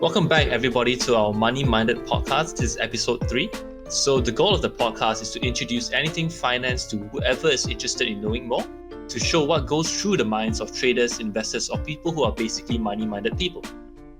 Welcome back, everybody, to our Money Minded podcast. This is episode 3. So, the goal of the podcast is to introduce anything finance to whoever is interested in knowing more, to show what goes through the minds of traders, investors, or people who are basically money minded people.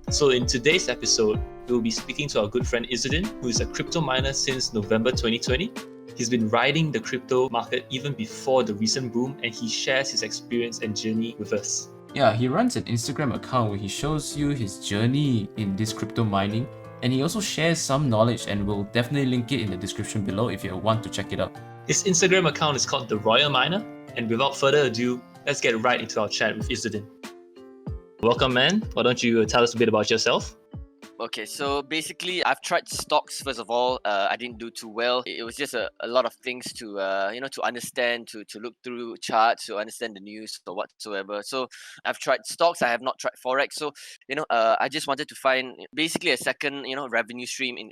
So, in today's episode, we'll be speaking to our good friend Izzudin, who is a crypto miner since November 2020. He's been riding the crypto market even before the recent boom, and he shares his experience and journey with us. Yeah, he runs an Instagram account where he shows you his journey in this crypto mining, and he also shares some knowledge, and we'll definitely link it in the description below if you want to check it out. His Instagram account is called the RoyalMiner, and without further ado, let's get right into our chat with Izzudin. Welcome, man. Why don't you tell us a bit about yourself? Okay, so basically, I've tried stocks first of all. I didn't do too well. It was just a lot of things to to understand, to look through charts, to understand the news or whatsoever. So I've tried stocks. I have not tried forex. So I just wanted to find basically a second revenue stream in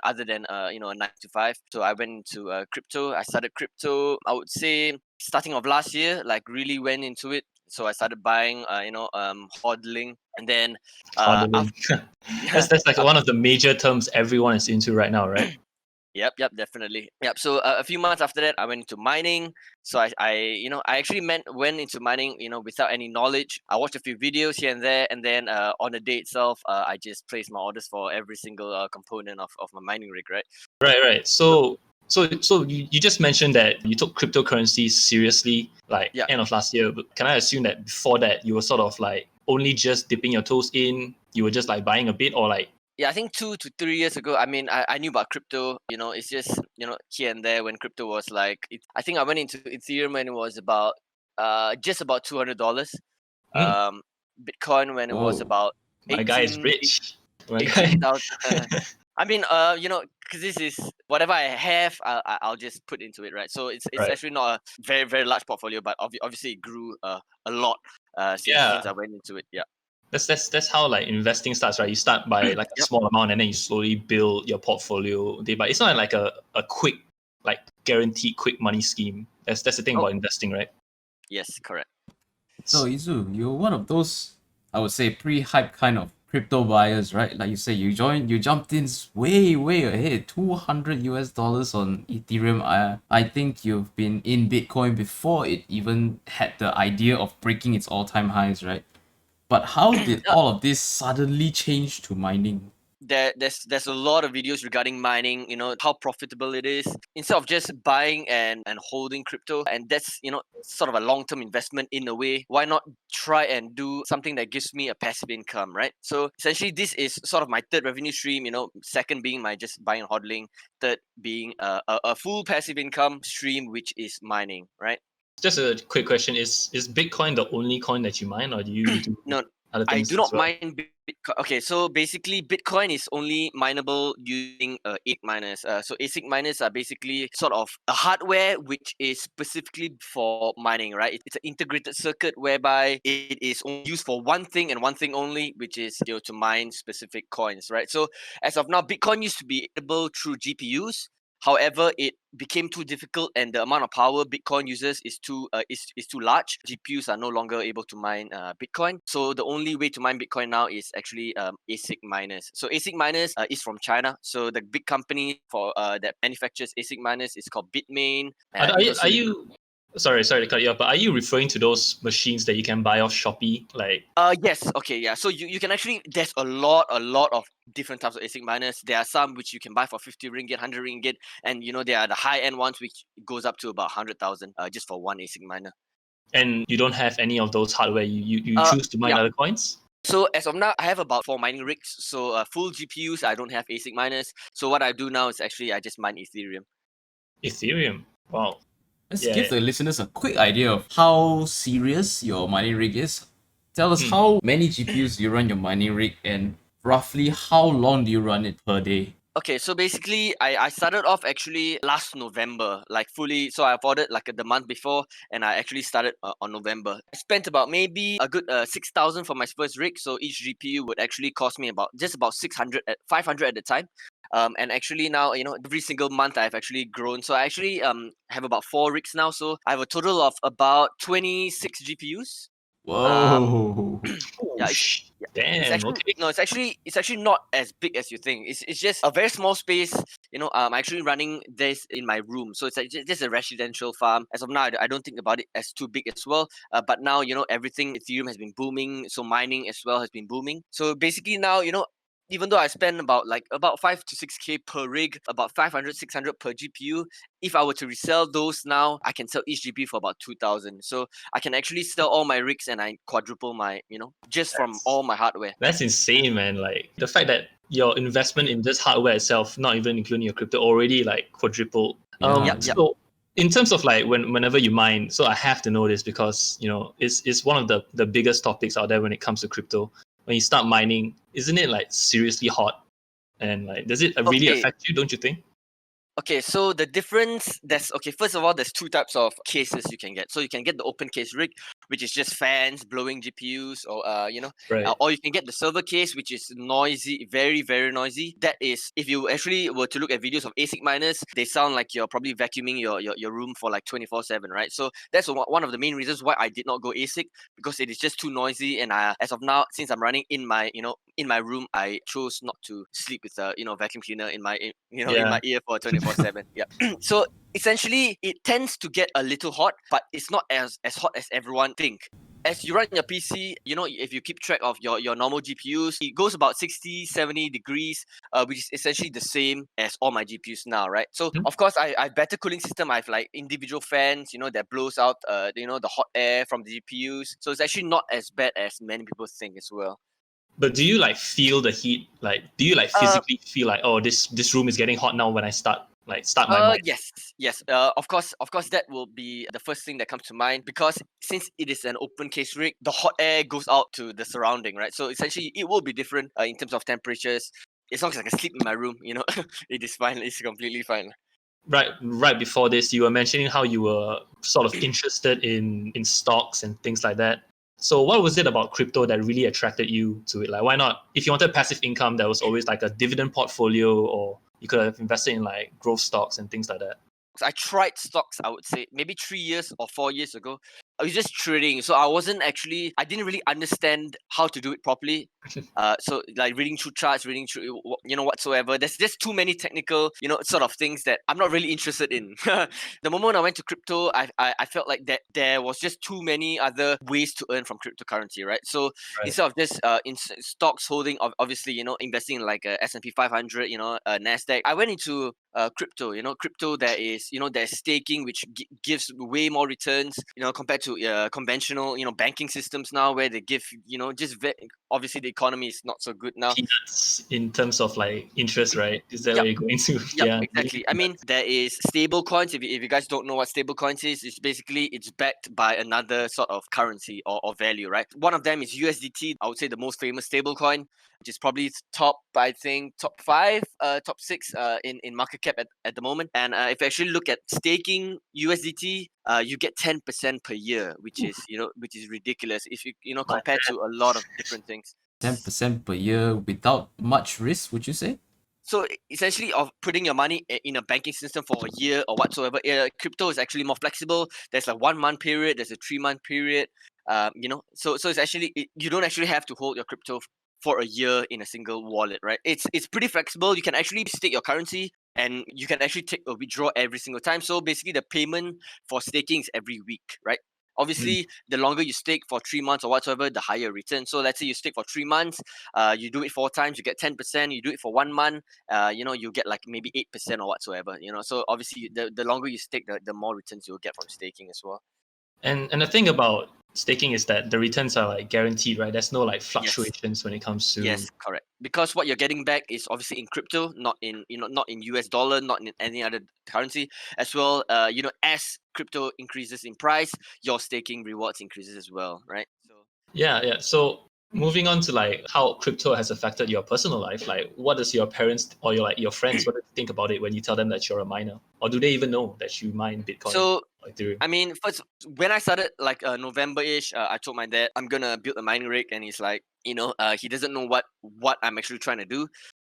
other than a 9 to 5. So I went into crypto. I started crypto. I would say starting of last year, like really went into it. So I started buying, hodling, and then Hodling. That's like one of the major terms everyone is into right now, right? Yep, definitely. Yep. So a few months after that, I went into mining. So I actually went into mining, without any knowledge. I watched a few videos here and there, and then on the day itself, I just placed my orders for every single component of my mining rig, right? Right. So you just mentioned that you took cryptocurrency seriously, like end of last year. But can I assume that before that you were sort of like only just dipping your toes in? You were just like buying a bit, or like? Yeah, I think 2 to 3 years ago. I mean, I knew about crypto. It's just here and there when crypto was like. I think I went into Ethereum when it was about just about $200. Bitcoin when it was about My guy is rich. 18,000. I mean, because this is whatever I have, I'll just put into it, right? So it's Right. actually not a very very large portfolio, but obviously it grew a lot since I went into it. Yeah. That's how like investing starts, right? You start by like a small amount, and then you slowly build your portfolio day by. It's not like a quick, like guaranteed quick money scheme. That's the thing about investing, right? Yes, correct. So Izzu, you're one of those, I would say, pre-hype kind of crypto buyers, right? Like you say, you jumped in way ahead, $200 on Ethereum. I think you've been in Bitcoin before it even had the idea of breaking its all-time highs, right? But how did all of this suddenly change to mining? There's a lot of videos regarding mining, how profitable it is. Instead of just buying and holding crypto, and that's sort of a long-term investment in a way, why not try and do something that gives me a passive income, right? So essentially this is sort of my third revenue stream, second being my just buying and hodling, third being a full passive income stream, which is mining, right? Just a quick question: Is Bitcoin the only coin that you mine, or do you do No, other I things do not as well? mine Bitcoin. Okay, so basically, Bitcoin is only mineable using ASIC miners. So ASIC miners are basically sort of a hardware which is specifically for mining, right? It's an integrated circuit whereby it is only used for one thing and one thing only, which is to mine specific coins, right? So as of now, Bitcoin used to be able through GPUs. However, it became too difficult, and the amount of power Bitcoin uses is too large. GPUs are no longer able to mine Bitcoin. So the only way to mine Bitcoin now is actually ASIC miners. So ASIC miners is from China. So the big company for that manufactures ASIC miners is called Bitmain. Are you? Sorry to cut you off, but are you referring to those machines that you can buy off Shopee? Like, Yes, okay, yeah. So you can actually, there's a lot of different types of ASIC miners. There are some which you can buy for 50 ringgit, 100 ringgit, and there are the high end ones which goes up to about 100,000 just for one ASIC miner. and you don't have any of those hardware. You choose to mine other coins. So as of now, I have about 4 mining rigs. So full GPUs, I don't have ASIC miners. So what I do now is actually I just mine Ethereum. Ethereum. Wow. Let's give the listeners a quick idea of how serious your mining rig is. Tell us how many GPUs you run your mining rig, and roughly how long do you run it per day? Okay, so basically, I started off actually last November, like fully. So I've ordered like the month before, and I actually started on November. I spent about maybe a good 6,000 for my first rig. So each GPU would actually cost me about 600, 500 at the time. And actually now, every single month I've actually grown. So I actually have about 4 rigs now. So I have a total of about 26 GPUs. Whoa. Yeah, it's Damn. actually Okay. no, it's actually not as big as you think. It's just a very small space. I'm actually running this in my room, so it's like just a residential farm. As of now, I don't think about it as too big as well. But now everything Ethereum has been booming, so mining as well has been booming. So basically now even though I spend about 5 to 6K per rig, about 500, 600 per GPU, if I were to resell those now, I can sell each GPU for about 2,000. So I can actually sell all my rigs and I quadruple my, just from That's all my hardware. that's insane, man. Like the fact that your investment in this hardware itself, not even including your crypto, already like quadrupled. Yeah. Yep. So in terms of like whenever you mine, so I have to know this because it's one of the biggest topics out there when it comes to crypto. When you start mining, isn't it like seriously hot? And like, does it really Okay. affect you? Don't you think? Okay, so the difference first of all, there's two types of cases you can get. So you can get the open case rig, which is just fans blowing GPUs, or Right. or you can get the server case, which is noisy, very very noisy. That is, if you actually were to look at videos of ASIC miners, they sound like you're probably vacuuming your room for like 24/7, right? So that's one of the main reasons why I did not go ASIC, because it is just too noisy. And as of now, since I'm running in my in my room, I chose not to sleep with a vacuum cleaner in my in Yeah. my ear for 24/7. Yeah. So essentially, it tends to get a little hot, but it's not as hot as everyone think. As you run your PC, if you keep track of your normal GPUs, it goes about 60, 70 degrees, which is essentially the same as all my GPUs now, right? So Mhm. of course, I've better cooling system. I've like individual fans, that blows out the hot air from the GPUs. So it's actually not as bad as many people think as well. But do you like feel the heat? Like, do you like Uh, physically feel like, oh, this room is getting hot now when I start my mine? yes, yes. Of course, that will be the first thing that comes to mind, because since it is an open case rig, the hot air goes out to the surrounding, right? So essentially, it will be different in terms of temperatures. As long as I can sleep in my room, it is fine. It's completely fine. Right before this, you were mentioning how you were sort of interested in stocks and things like that. So what was it about crypto that really attracted you to it? Like, why not? If you wanted passive income, there was always like a dividend portfolio, or you could have invested in like growth stocks and things like that. I tried stocks, I would say maybe 3 years or 4 years ago. I was just trading, so I didn't really understand how to do it properly. So like reading through charts, reading through whatsoever. There's just too many technical, sort of things that I'm not really interested in. The moment I went to crypto, I felt like that there was just too many other ways to earn from cryptocurrency, right? So Right. instead of just stocks holding, obviously investing in like a S&P 500, Nasdaq, I went into crypto. Crypto, there's staking, which gives way more returns, compared to conventional banking systems now, where they give obviously the economy is not so good now. Peanuts in terms of like interest, right? Is that Yep. where you're going to? Yep, Yeah. Really exactly. I mean, peanuts. there is stable coins. If you guys don't know what stable coins is, it's basically it's backed by another sort of currency or value, right? One of them is USDT. I would say the most famous stable coin, which is probably top, I think, top five, top six in market cap at the moment. And if you actually look at staking USDT, you get 10% per year, which is ridiculous if you My compare to a lot of different things. 10% per year without much risk, would you say? So essentially, of putting your money in a banking system for a year or whatsoever, crypto is actually more flexible. There's a 1 month period, there's a 3 month period. So it's actually you don't actually have to hold your crypto for a year in a single wallet, right? It's pretty flexible. You can actually stake your currency, and you can actually take a withdraw every single time. So basically, the payment for staking is every week, right? Mm. Obviously, the longer you stake for 3 months or whatsoever, the higher return. So let's say you stake for 3 months, you do it 4 times, you get 10%. You do it for 1 month, you get like maybe 8% or whatsoever. So obviously, the longer you stake, the more returns you'll get from staking as well. And the thing about staking is that the returns are like guaranteed, right? There's no like Yes, fluctuations when it comes to. yes, correct. Because what you're getting back is obviously in crypto, not in US dollar, not in any other currency as well. As crypto increases in price, your staking rewards increases as well, right? So Yeah. So moving on to like how crypto has affected your personal life, like what does your parents or your friends, what do they think about it when you tell them that you're a miner? Or do they even know that you mine Bitcoin so or Ethereum? I mean, first when I started like November-ish, I told my dad I'm gonna build a mining rig, and he's like, he doesn't know what I'm actually trying to do.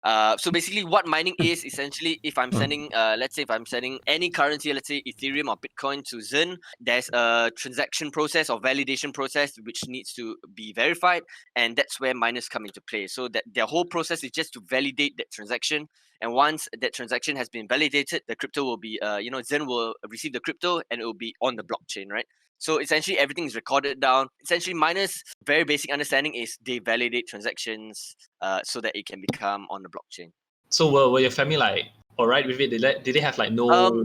So basically, what mining is essentially, if I'm sending, let's say, if I'm sending any currency, let's say Ethereum or Bitcoin to Zen, there's a transaction process or validation process which needs to be verified, and that's where miners come into play. So that their whole process is just to validate that transaction, and once that transaction has been validated, the crypto will be, Zen will receive the crypto, and it will be on the blockchain, right? So essentially, everything is recorded down. Essentially, miners' very basic understanding is they validate transactions so that it can become on the blockchain. So were your family like alright with it? Did they have like no?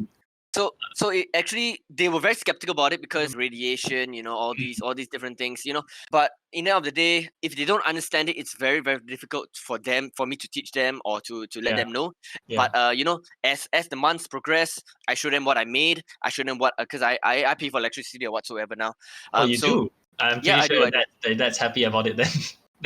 So it actually, they were very skeptical about it because radiation, all these different things, But in the end of the day, if they don't understand it, it's very very difficult for me to teach them or to let them know. Yeah. But as the months progress, I show them what I made. I show them what, because I pay for electricity or whatsoever now. You do. I'm pretty Yeah, I sure do. that that's happy about it then.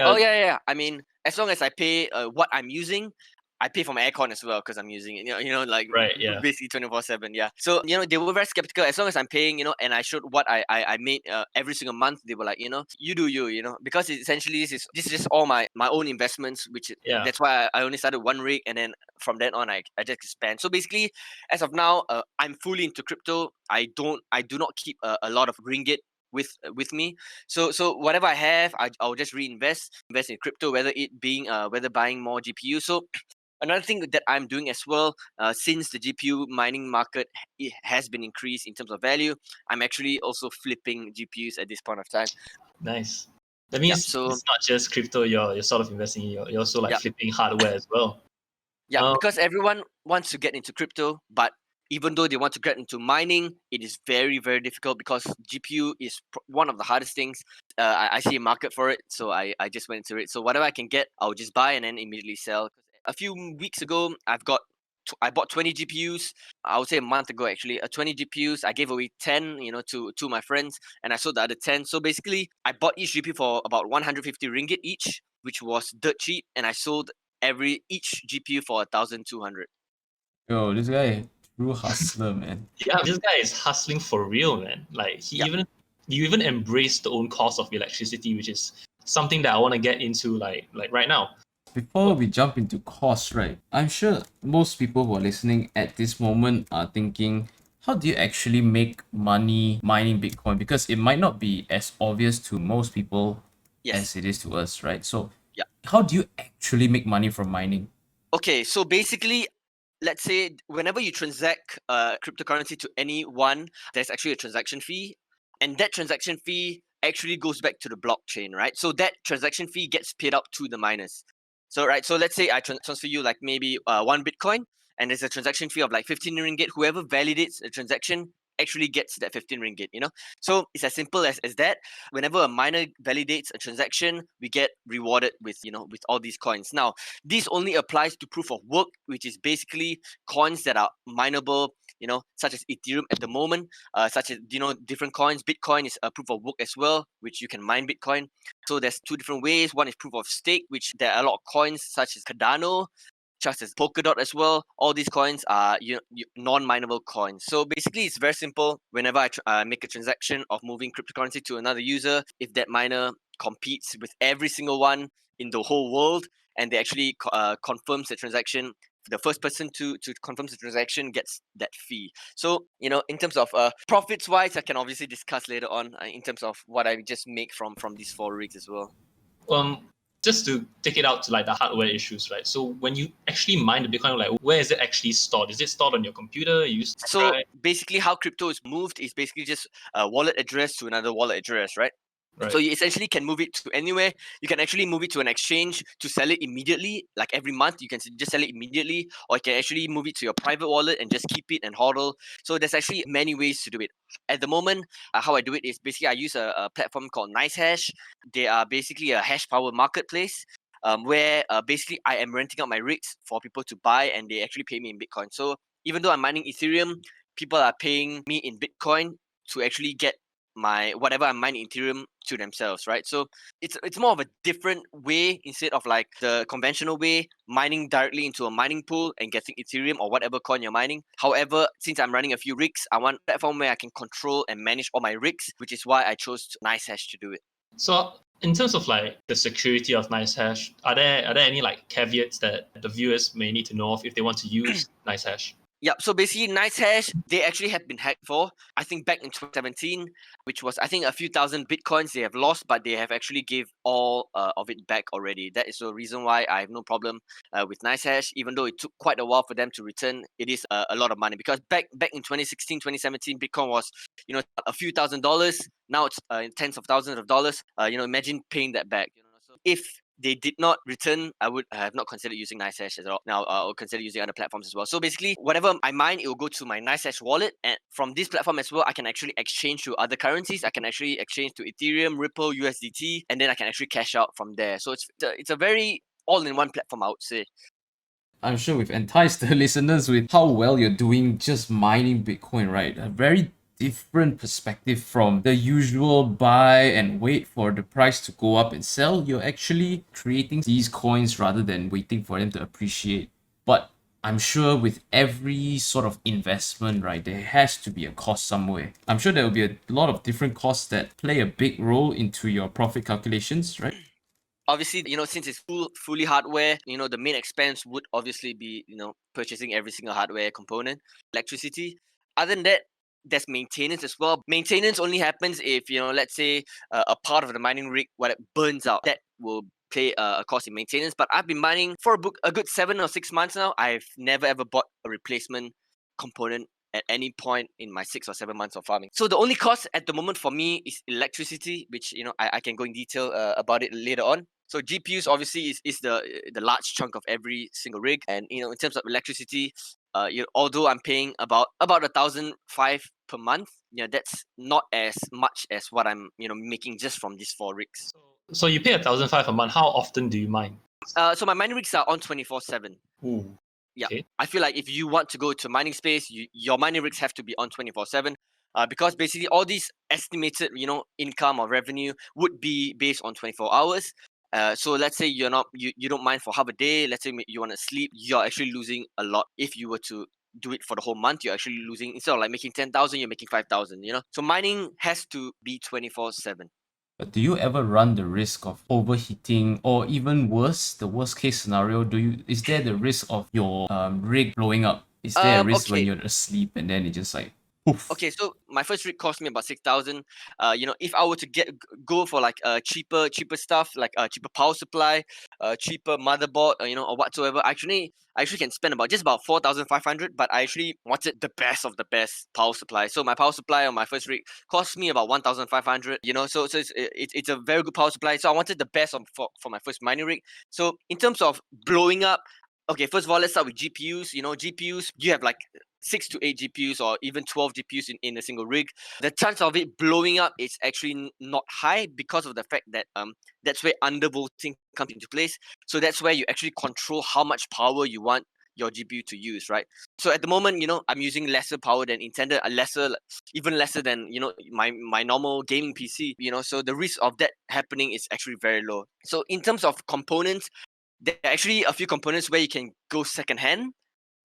Oh yeah. I mean, as long as I pay what I'm using, I pay for my aircon as well because I'm using it. Like Right, yeah. basically 24/7. Yeah. So they were very skeptical. As long as I'm paying, and I showed what I made every single month, they were like, you do you, because essentially this is just all my own investments, which Yeah. that's why I only started one rig, and then from then on I just expand. So basically, as of now, I'm fully into crypto. I do not keep a lot of ringgit with me. So whatever I have, I'll just invest in crypto, whether buying more GPU. So another thing that I'm doing as well, since the GPU mining market has been increased in terms of value, I'm actually also flipping GPUs at this point of time. Nice. That means so it's not just crypto you're sort of investing in. You're also like flipping hardware as well. Yeah, because everyone wants to get into crypto, but even though they want to get into mining, it is very, very difficult because GPU is one of the hardest things. I see a market for it, so I just went into it. So whatever I can get, I'll just buy and then immediately sell. A few weeks ago, I bought 20 GPUs. I would say a month ago actually. 20 GPUs. I gave away 10, to my friends, and I sold the other 10. So basically, I bought each GPU for about 150 ringgit each, which was dirt cheap, and I sold each GPU for 1,200. Yo, this guy, true hustler, man. Yeah, this guy is hustling for real, man. Like you even embrace the own cost of electricity, which is something that I want to get into like right now. Before we jump into costs, right? I'm sure most people who are listening at this moment are thinking, how do you actually make money mining Bitcoin? Because it might not be as obvious to most people as it is to us, right? So how do you actually make money from mining? Okay, so basically, let's say whenever you transact cryptocurrency to anyone, there's actually a transaction fee, and that transaction fee actually goes back to the blockchain, right? So that transaction fee gets paid out to the miners. So let's say I transfer you like maybe 1 Bitcoin, and there's a transaction fee of like 15 ringgit. Whoever validates the transaction actually gets that 15 ringgit. So it's as simple as that. Whenever a miner validates a transaction, we get rewarded with all these coins. Now, this only applies to proof of work, which is basically coins that are mineable, such as Ethereum at the moment, such as different coins. Bitcoin is a proof of work as well, which you can mine Bitcoin. So there's two different ways. One is proof of stake, which there are a lot of coins such as Cardano, such as Polkadot as well. All these coins are non-mineable coins. So basically, it's very simple. Whenever I make a transaction of moving cryptocurrency to another user, if that miner competes with every single one in the whole world, and they actually confirms the transaction, the first person to confirm the transaction gets that fee. So in terms of profits wise, I can obviously discuss later on in terms of what I just make from these 4 rigs as well. Just to take it out to like the hardware issues, right? So when you actually mine the Bitcoin, like where is it actually stored? Is it stored on your computer? So basically, how crypto is moved is basically just a wallet address to another wallet address, right? Right. So you essentially can move it to anywhere. You can actually move it to an exchange to sell it immediately. Like every month, you can just sell it immediately, or you can actually move it to your private wallet and just keep it and hodl. So there's actually many ways to do it. At the moment, how I do it is basically I use a platform called NiceHash. They are basically a hash power marketplace. Where basically I am renting out my rigs for people to buy, and they actually pay me in Bitcoin. So even though I'm mining Ethereum, people are paying me in Bitcoin to actually get my whatever I'm mining Ethereum to themselves, right? So it's more of a different way instead of like the conventional way, mining directly into a mining pool and getting Ethereum or whatever coin you're mining. However, since I'm running a few rigs, I want a platform where I can control and manage all my rigs, which is why I chose NiceHash to do it. So In terms of like the security of NiceHash, are there any like caveats that the viewers may need to know of if they want to use NiceHash? Yep. So basically, NiceHash, they actually have been hacked for. I think back in 2017, which was I think a few thousand bitcoins they have lost, but they have actually gave all of it back already. That is the reason why I have no problem with NiceHash, even though it took quite a while for them to return. It is a lot of money because back in 2016, 2017, Bitcoin was a few $1,000s. Now it's in tens of thousands of dollars. Imagine paying that back. So if they did not return, I would have not considered using NiceHash as well. Now I'll consider using other platforms as well. So basically, whatever I mine, it will go to my NiceHash wallet, and from this platform as well, I can actually exchange to other currencies. I can actually exchange to Ethereum, Ripple, USDT, and then I can actually cash out from there. So it's a very all-in-one platform, I would say. I'm sure we've enticed the listeners with how well you're doing just mining Bitcoin, right? A very different perspective from the usual buy and wait for the price to go up and sell. You're actually creating these coins rather than waiting for them to appreciate. But I'm sure with every sort of investment, right, there has to be a cost somewhere. I'm sure there will be a lot of different costs that play a big role into your profit calculations, right? Obviously, since it's fully hardware, the main expense would obviously be, purchasing every single hardware component, electricity. Other than that, there's maintenance as well. Maintenance only happens if, let's say a part of the mining rig, when it burns out, that will play a cost in maintenance. But I've been mining for a good 7 or 6 months now. I've never ever bought a replacement component at any point in my 6 or 7 months of farming. So the only cost at the moment for me is electricity, which I can go in detail about it later on. So GPUs obviously is the large chunk of every single rig, and in terms of electricity, although I'm paying about 1,005 per month, that's not as much as what I'm making just from these 4 rigs. So you pay 1,500 a month. How often do you mine? So my mining rigs are on 24/7. Ooh. Yeah, Okay. I feel like if you want to go to mining space, your mining rigs have to be on 24/7. Because basically all these estimated, income or revenue would be based on 24 hours. So let's say you don't mine for half a day. Let's say you want to sleep, you're actually losing a lot. If you were to do it for the whole month, you're actually losing, instead of like making 10,000, you're making 5,000. So mining has to be 24/7. But do you ever run the risk of overheating, or even worse, the worst case scenario? Is there the risk of your rig blowing up? Is there a risk when Okay. you're asleep and then it just like poof? Okay, so my first rig cost me about 6,000. If I were to go for like cheaper stuff, like cheaper power supply, cheaper motherboard, or whatsoever, I actually can spend just about 4,500. But I actually wanted the best of the best power supply. So my power supply on my first rig cost me about 1,500. So it's a very good power supply. So I wanted the best for my first mining rig. So in terms of blowing up, okay, first of all, let's start with GPUs. GPUs, you have like 6 to 8 GPUs or even 12 GPUs in a single rig. The chance of it blowing up is actually not high because of the fact that that's where undervolting comes into place. So that's where you actually control how much power you want your GPU to use, right? So at the moment, I'm using lesser power than intended, even lesser than my normal gaming PC. So the risk of that happening is actually very low. So in terms of components, there are actually a few components where you can go secondhand.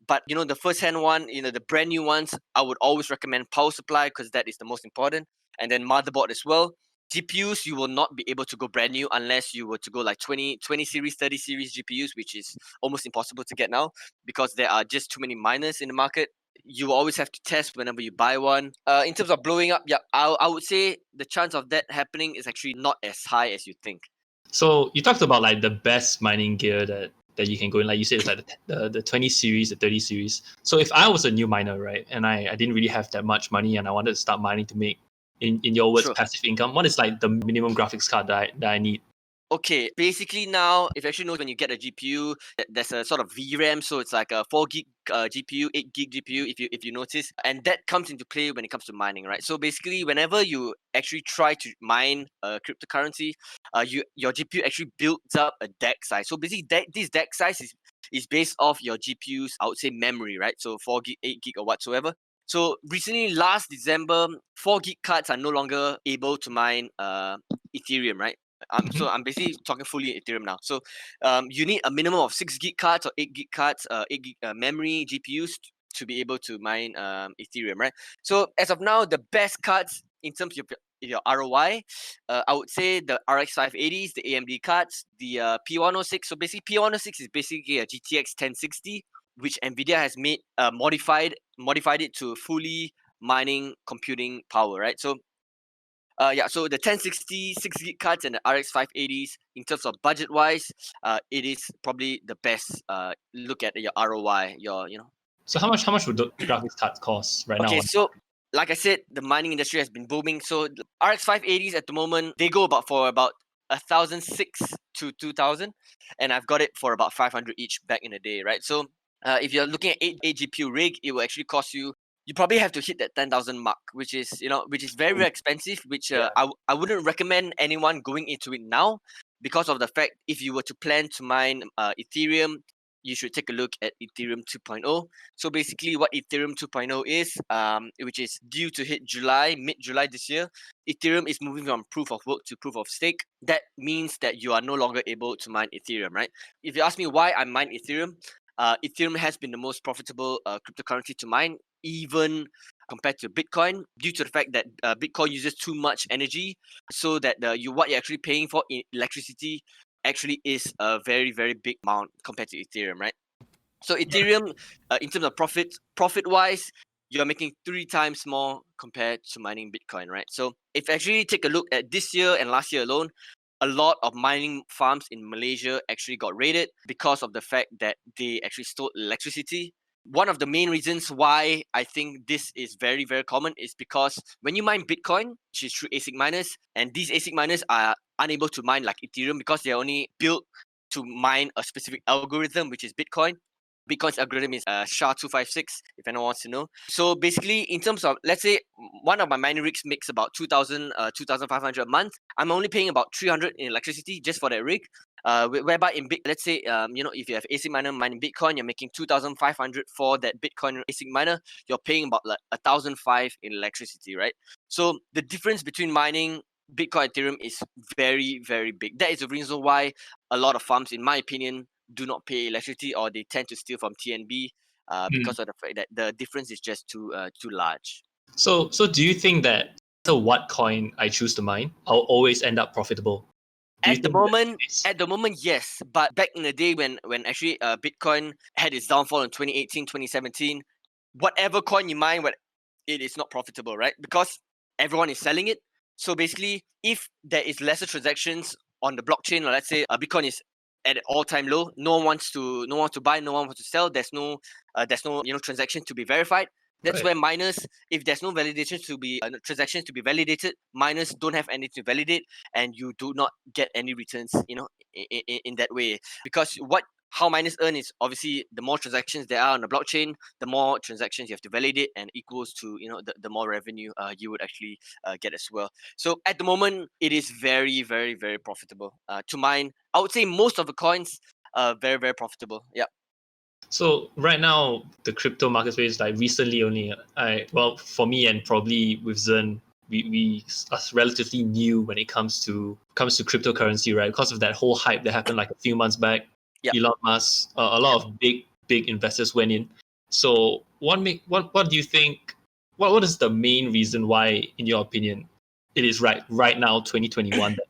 But the first hand one, the brand new ones, I would always recommend power supply because that is the most important. And then motherboard as well. GPUs, you will not be able to go brand new unless you were to go like 20 series, 30 series GPUs, which is almost impossible to get now because there are just too many miners in the market. You will always have to test whenever you buy one. In terms of blowing up, yeah, I would say the chance of that happening is actually not as high as you think. So you talked about like the best mining gear that you can go in. Like you said, it's like the 20 series, the 30 series. So if I was a new miner, right, and I didn't really have that much money and I wanted to start mining to make, in your words, Sure. passive income, what is like the minimum graphics card that I need? Okay, basically now, if you actually know when you get a GPU, there's a sort of VRAM, so it's like a 4 gig GPU, 8 gig GPU, if you notice, and that comes into play when it comes to mining, right? So basically, whenever you actually try to mine a cryptocurrency, your GPU actually builds up a DAC size. So basically, this DAC size is based off your GPU's, I would say, memory, right? So 4 gig, 8 gig, or whatsoever. So recently, last December, 4 gig cards are no longer able to mine Ethereum, right? So I'm basically talking fully Ethereum now. So you need a minimum of 6 gig cards or 8 gig cards, 8 gig memory GPUs to be able to mine Ethereum, right? So as of now, the best cards in terms of your ROI, I would say the RX 580s, the AMD cards, the P106. So basically, P106 is basically a GTX 1060, which Nvidia has made modified it to fully mining computing power, right? So so the 1060 6 gig cards and the RX 580s, in terms of budget wise, it is probably the best. Look at your ROI, So how much would the graphics cards cost right now? Okay, so like I said, the mining industry has been booming. So the RX 580s at the moment, they go for about 1,006 to 2,000, and I've got it for about 500 each back in the day, right? So if you're looking at 8 GPU rig, it will actually cost you. You probably have to hit that 10,000 mark, which is very very expensive. Which Yeah. I wouldn't recommend anyone going into it now, because of the fact, if you were to plan to mine Ethereum, you should take a look at Ethereum 2.0. So basically, what Ethereum 2.0 is, which is due to hit mid-July this year, Ethereum is moving from proof of work to proof of stake. That means that you are no longer able to mine Ethereum, right? If you ask me why I mine Ethereum, Ethereum has been the most profitable cryptocurrency to mine, even compared to Bitcoin, due to the fact that Bitcoin uses too much energy, so that what you're actually paying for in electricity actually is a very very big amount compared to Ethereum, right? So Ethereum, in terms of profit wise, you're making 3 times more compared to mining Bitcoin, right? So if actually take a look at this year and last year alone, a lot of mining farms in Malaysia actually got raided because of the fact that they actually stole electricity. One of the main reasons why I think this is very very common is because when you mine Bitcoin, which is through ASIC miners, and these ASIC miners are unable to mine like Ethereum because they're only built to mine a specific algorithm, which is Bitcoin. Bitcoin's algorithm is SHA-256, if anyone wants to know. So basically, in terms of, let's say, one of my mining rigs makes about 2,000, 2,500 a month. I'm only paying about 300 in electricity just for that rig. Whereby let's say, if you have ASIC miner mining Bitcoin, you're making 2,500 for that Bitcoin ASIC miner. You're paying about like 1,005 in electricity, right? So the difference between mining Bitcoin and Ethereum is very, very big. That is the reason why a lot of farms, in my opinion, do not pay electricity, or they tend to steal from TNB because of the fact that the difference is just too large. So do you think that no matter what coin I choose to mine, I'll always end up profitable? Do you At the think that's moment, the case? yes. But back in the day when actually Bitcoin had its downfall in 2018, 2017, whatever coin you mine, it is not profitable, right? Because everyone is selling it. So basically, if there is lesser transactions on the blockchain, or let's say Bitcoin is at an all-time low, no one wants to buy, no one wants to sell. There's no transaction to be verified. That's Right. where miners, if there's no validation to be transactions to be validated, miners don't have anything to validate, and you do not get any returns, in that way. Because how miners earn is obviously the more transactions there are on the blockchain, the more transactions you have to validate, and equals to the more revenue you would actually get as well. So at the moment, it is very very very profitable to mine. I would say most of the coins are very very profitable. Yeah. So right now, the crypto market space, like recently only, for me and probably with Zen, we are relatively new when it comes to cryptocurrency, right? Because of that whole hype that happened like a few months back. Yeah. Elon Musk, a lot of big investors went in. So what do you think? What is the main reason why, in your opinion, it is right now 2021 that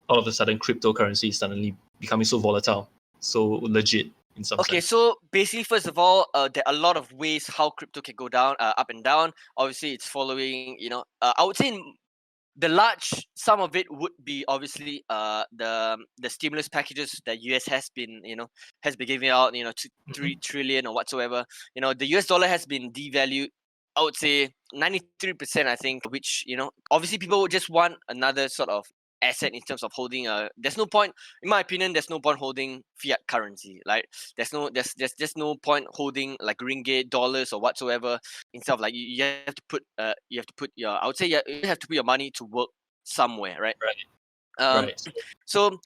all of a sudden cryptocurrency is suddenly becoming so volatile, so legit in some Okay, sense? so basically, first of all, there are a lot of ways how crypto can go down, up and down. Obviously, it's following, I would say the large some of it would be obviously the stimulus packages that US has been giving out, to 3 trillion or whatsoever. The US dollar has been devalued, I would say 93%, I think, which obviously people would just want another sort of asset in terms of holding there's no point, in my opinion, there's no point holding fiat currency. Like there's just no point holding like ringgit, dollars, or whatsoever. Instead of like you have to put your, I would say, you have to put your money to work somewhere, right? Right. um Right. so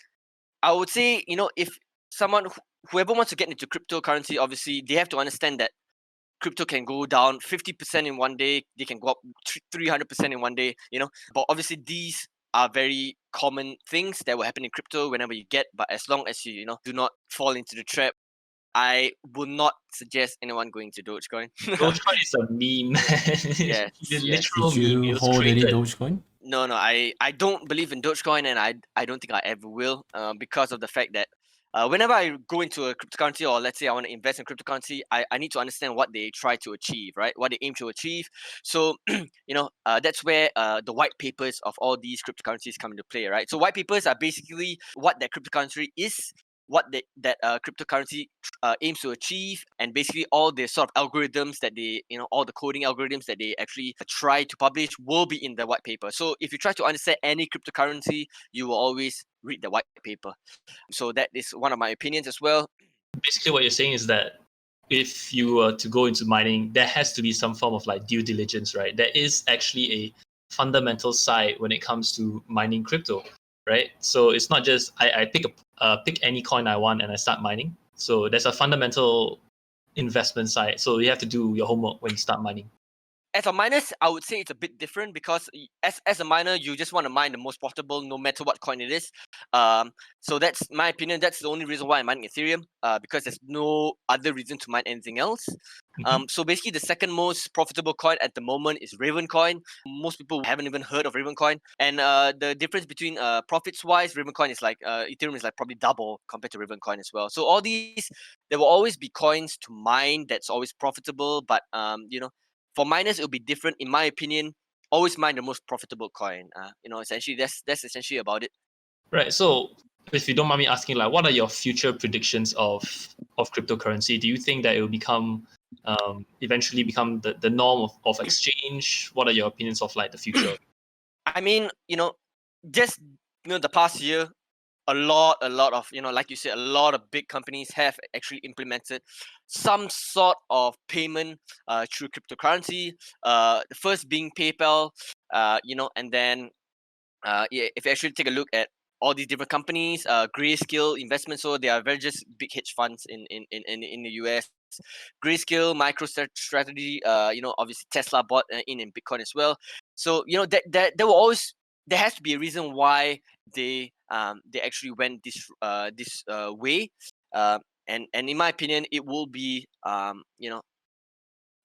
I would say, if someone whoever wants to get into cryptocurrency, obviously they have to understand that crypto can go down 50% in one day, they can go up 300% in one day, but obviously these are very common things that will happen in crypto whenever you get, but as long as you do not fall into the trap, I will not suggest anyone going to Dogecoin. Dogecoin is a meme, man. Yes, It's a yes. literal Did meme. you It was hold any created. Dogecoin? No, I don't believe in Dogecoin, and I don't think I ever will, because of the fact that whenever I go into a cryptocurrency, or let's say I want to invest in cryptocurrency, I need to understand what they try to achieve, right? What they aim to achieve. So that's where the white papers of all these cryptocurrencies come into play, right? So white papers are basically what that cryptocurrency is, what that cryptocurrency aims to achieve, and basically all the sort of algorithms that they, all the coding algorithms that they actually try to publish will be in the white paper. So if you try to understand any cryptocurrency, you will always read the white paper. So that is one of my opinions as well. Basically, what you're saying is that if you were to go into mining, there has to be some form of like due diligence, right? There is actually a fundamental side when it comes to mining crypto, right? So it's not just I pick any coin I want and I start mining. So there's a fundamental investment side. So you have to do your homework when you start mining. As a miner, I would say it's a bit different, because as a miner, you just want to mine the most profitable, no matter what coin it is. So that's my opinion. That's the only reason why I'm mining Ethereum, because there's no other reason to mine anything else. So basically, the second most profitable coin at the moment is Raven coin. Most people haven't even heard of Raven coin, and the difference between profits wise, Raven coin is like Ethereum is like probably double compared to Raven coin as well. So all these, there will always be coins to mine that's always profitable, but for miners, it'll be different, in my opinion. Always mine the most profitable coin. Essentially, that's essentially about it. Right. So if you don't mind me asking, like, what are your future predictions of cryptocurrency? Do you think that it will become eventually become the norm of exchange? What are your opinions of like the future? I mean, just the past year, a lot of, like you said, a lot of big companies have actually implemented some sort of payment through cryptocurrency. The first being PayPal, and then if you actually take a look at all these different companies, Grayscale Investment, so they are very just big hedge funds in the US. Grayscale, MicroStrategy, obviously Tesla bought in Bitcoin as well. So that there will always, there has to be a reason why they actually went this way. And in my opinion, it will be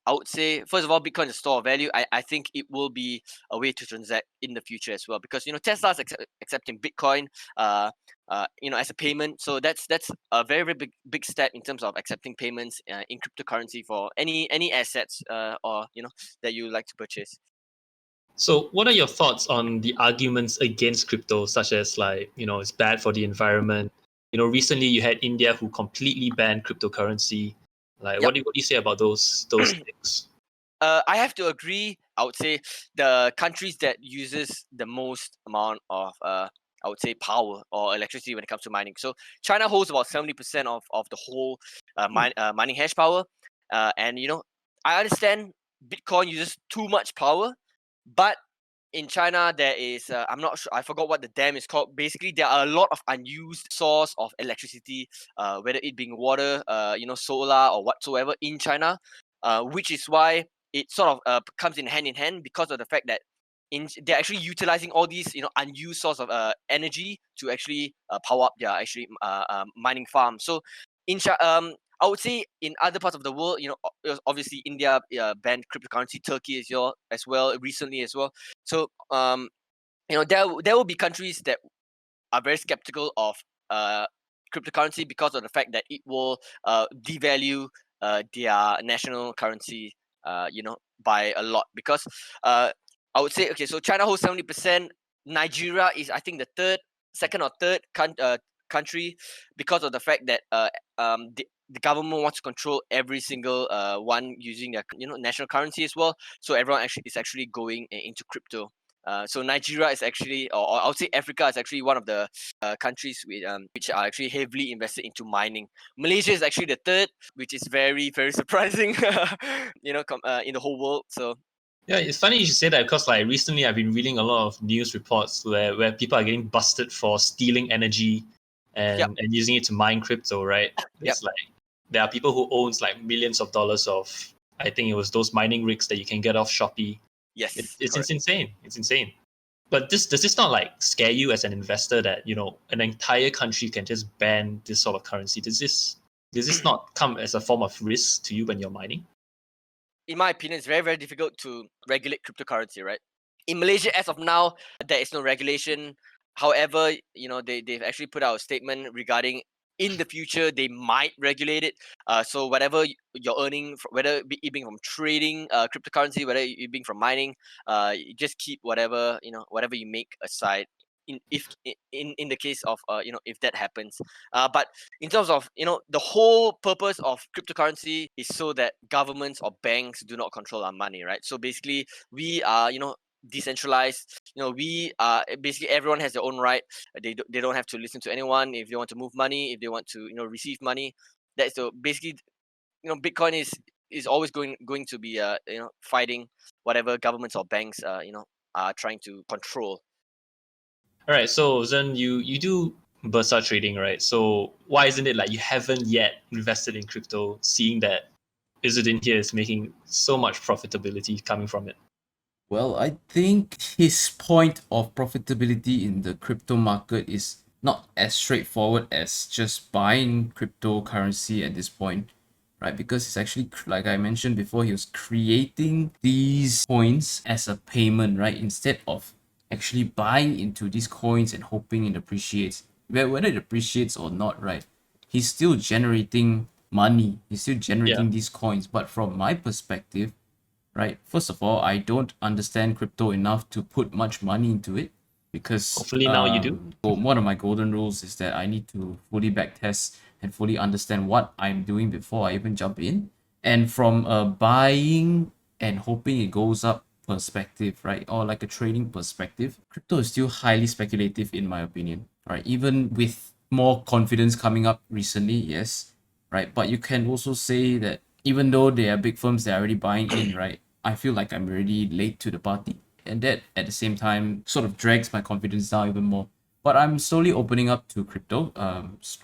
I would say, first of all, Bitcoin is a store of value. I think it will be a way to transact in the future as well, because Tesla's accepting Bitcoin, as a payment. So that's a very very big step in terms of accepting payments in cryptocurrency for any assets or that you like to purchase. So what are your thoughts on the arguments against crypto, such as like, it's bad for the environment? Recently you had India who completely banned cryptocurrency. Like, Yep. what do you say about those things? I have to agree. I would say the countries that uses the most amount of I would say power or electricity when it comes to mining. So China holds about 70% of the whole mining hash power. And I understand Bitcoin uses too much power, but in China there is I'm not sure, I forgot what the dam is called. Basically, there are a lot of unused source of electricity, whether it being water, solar or whatsoever in China, which is why it sort of comes in hand because of the fact that they're actually utilizing all these unused source of energy to actually power up their actually mining farms. So I would say in other parts of the world, obviously India banned cryptocurrency, Turkey as well recently as well. So there will be countries that are very skeptical of uh, cryptocurrency because of the fact that it will devalue their national currency, by a lot. Because I would say, okay, so China holds 70%. Nigeria is, I think, second or third country, because of the fact that the government wants to control every single one using their national currency as well. So everyone is actually going into crypto. So Nigeria is actually, or I would say Africa is actually one of the countries which are actually heavily invested into mining. Malaysia is actually the third, which is very very surprising, in the whole world. So Yeah, it's funny you should say that because like recently I've been reading a lot of news reports where people are getting busted for stealing energy yep, and using it to mine crypto, right? yep, It's like there are people who owns like millions of dollars of, I think it was those mining rigs that you can get off Shopee. yes, It's correct. insane. It's insane. But does this not like scare you as an investor that an entire country can just ban this sort of currency? Does this Does this not come as a form of risk to you when you're mining? In my opinion, it's very, very difficult to regulate cryptocurrency, right? In Malaysia, as of now, there is no regulation. However, they've actually put out a statement regarding in the future they might regulate it. So whatever you're earning, whether it being from trading cryptocurrency, whether it being from mining, you just keep whatever whatever you make aside. In the case of if that happens, but in terms of the whole purpose of cryptocurrency is so that governments or banks do not control our money, right? So basically we are decentralized. We are basically, everyone has their own right. They don't have to listen to anyone if they want to move money, if they want to receive money. That's so basically Bitcoin is always going to be fighting whatever governments or banks are trying to control. All right, so Zen, you do bursa trading, right? So why isn't it like you haven't yet invested in crypto, seeing that Izzudin here is making so much profitability coming from it? Well, I think his point of profitability in the crypto market is not as straightforward as just buying cryptocurrency at this point, right? Because it's actually, like I mentioned before, he was creating these coins as a payment, right? Instead of actually buying into these coins and hoping it appreciates. Whether it appreciates or not, right? He's still generating money. He's still generating these coins. But from my perspective, right, first of all, I don't understand crypto enough to put much money into it because Hopefully now you do. one of my golden rules is that I need to fully backtest and fully understand what I'm doing before I even jump in. And from a buying and hoping it goes up perspective, right, or like a trading perspective, crypto is still highly speculative in my opinion, right? Even with more confidence coming up recently, yes, right? But you can also say that even though there are big firms that are already buying in, right, I feel like I'm already late to the party. And that at the same time sort of drags my confidence down even more. But I'm slowly opening up to crypto,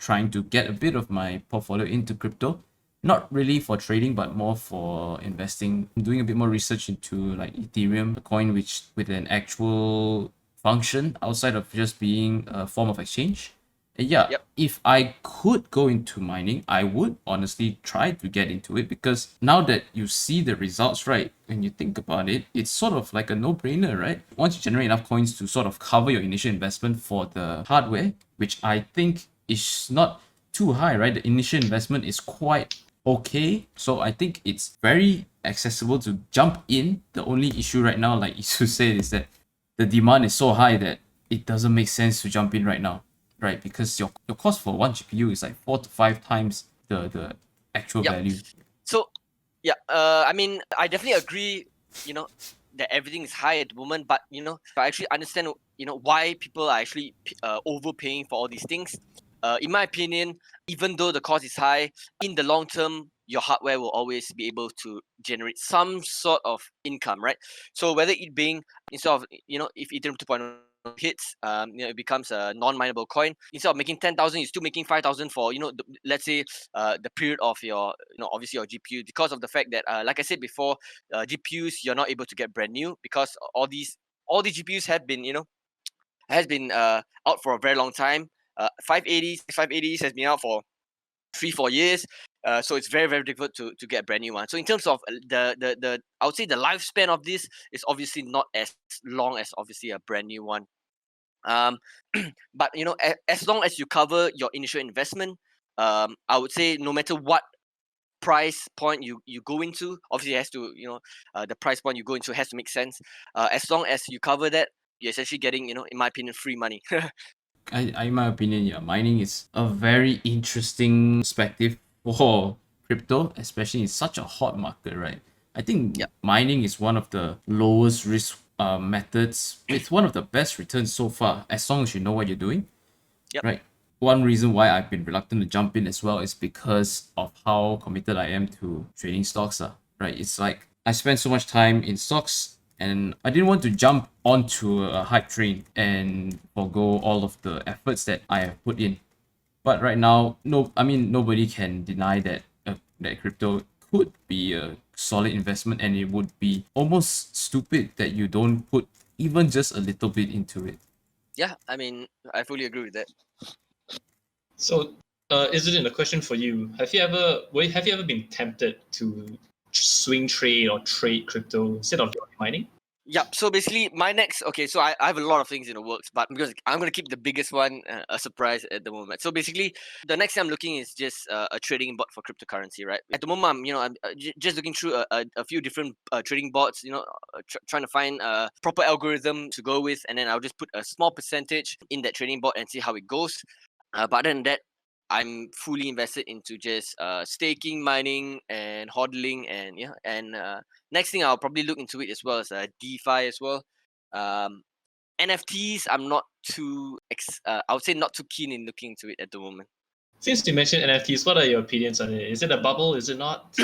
trying to get a bit of my portfolio into crypto. Not really for trading, but more for investing. I'm doing a bit more research into like Ethereum, a coin which with an actual function outside of just being a form of exchange. And yeah, Yep. if I could go into mining, I would honestly try to get into it because now that you see the results, right, when you think about it, it's sort of like a no-brainer, right? Once you generate enough coins to sort of cover your initial investment for the hardware, which I think is not too high, right? The initial investment is quite okay. So I think it's very accessible to jump in. The only issue right now, like you said, is that the demand is so high that it doesn't make sense to jump in right now, right? Because your cost for one GPU is like 4 to 5 times the actual Yep. value. So yeah, I mean, I definitely agree, that everything is high at the moment, but I actually understand why people are actually overpaying for all these things. In my opinion, even though the cost is high, in the long term your hardware will always be able to generate some sort of income, right? So whether it being, instead of if Ethereum 2.0 hits, it becomes a non-mineable coin. Instead of making 10,000, you're still making 5,000 for let's say the period of your obviously your GPU, because of the fact that like I said before, GPUs you're not able to get brand new because all these GPUs have been has been out for a very long time. 580s has been out for 3-4 years. So it's very, very difficult to get a brand new one. So in terms of the I would say the lifespan of this is obviously not as long as obviously a brand new one. um but as long as you cover your initial investment, I would say no matter what price point you go into, obviously it has to the price point you go into has to make sense. As long as you cover that, you're essentially getting in my opinion free money. In my opinion, yeah, mining is a very interesting perspective for crypto, especially in such a hot market, right? I think Yep. mining is one of the lowest risk methods with one of the best returns so far, as long as you know what you're doing. Yep. Right. One reason why I've been reluctant to jump in as well is because of how committed I am to trading stocks. Right. It's like I spend so much time in stocks and I didn't want to jump onto a hype train and forgo all of the efforts that I have put in. But right now, nobody can deny that that crypto could be a solid investment, and it would be almost stupid that you don't put even just a little bit into it. Yeah, I mean, I fully agree with that. So Izzudin, a question for you. Have you ever been tempted to swing trade or trade crypto instead of mining? Yep. So basically, my next. Okay, so I have a lot of things in the works, but because I'm gonna keep the biggest one a surprise at the moment. So basically, the next thing I'm looking is just a trading bot for cryptocurrency, right? At the moment, I'm just looking through a few different trading bots, trying to find a proper algorithm to go with, and then I'll just put a small percentage in that trading bot and see how it goes. But other than that, I'm fully invested into just staking, mining, and hodling, and next thing I'll probably look into it as well as DeFi as well. Um, NFTs, I'm not too I would say not too keen in looking into it at the moment. Since you mentioned NFTs, what are your opinions on it? Is it a bubble? Is it not?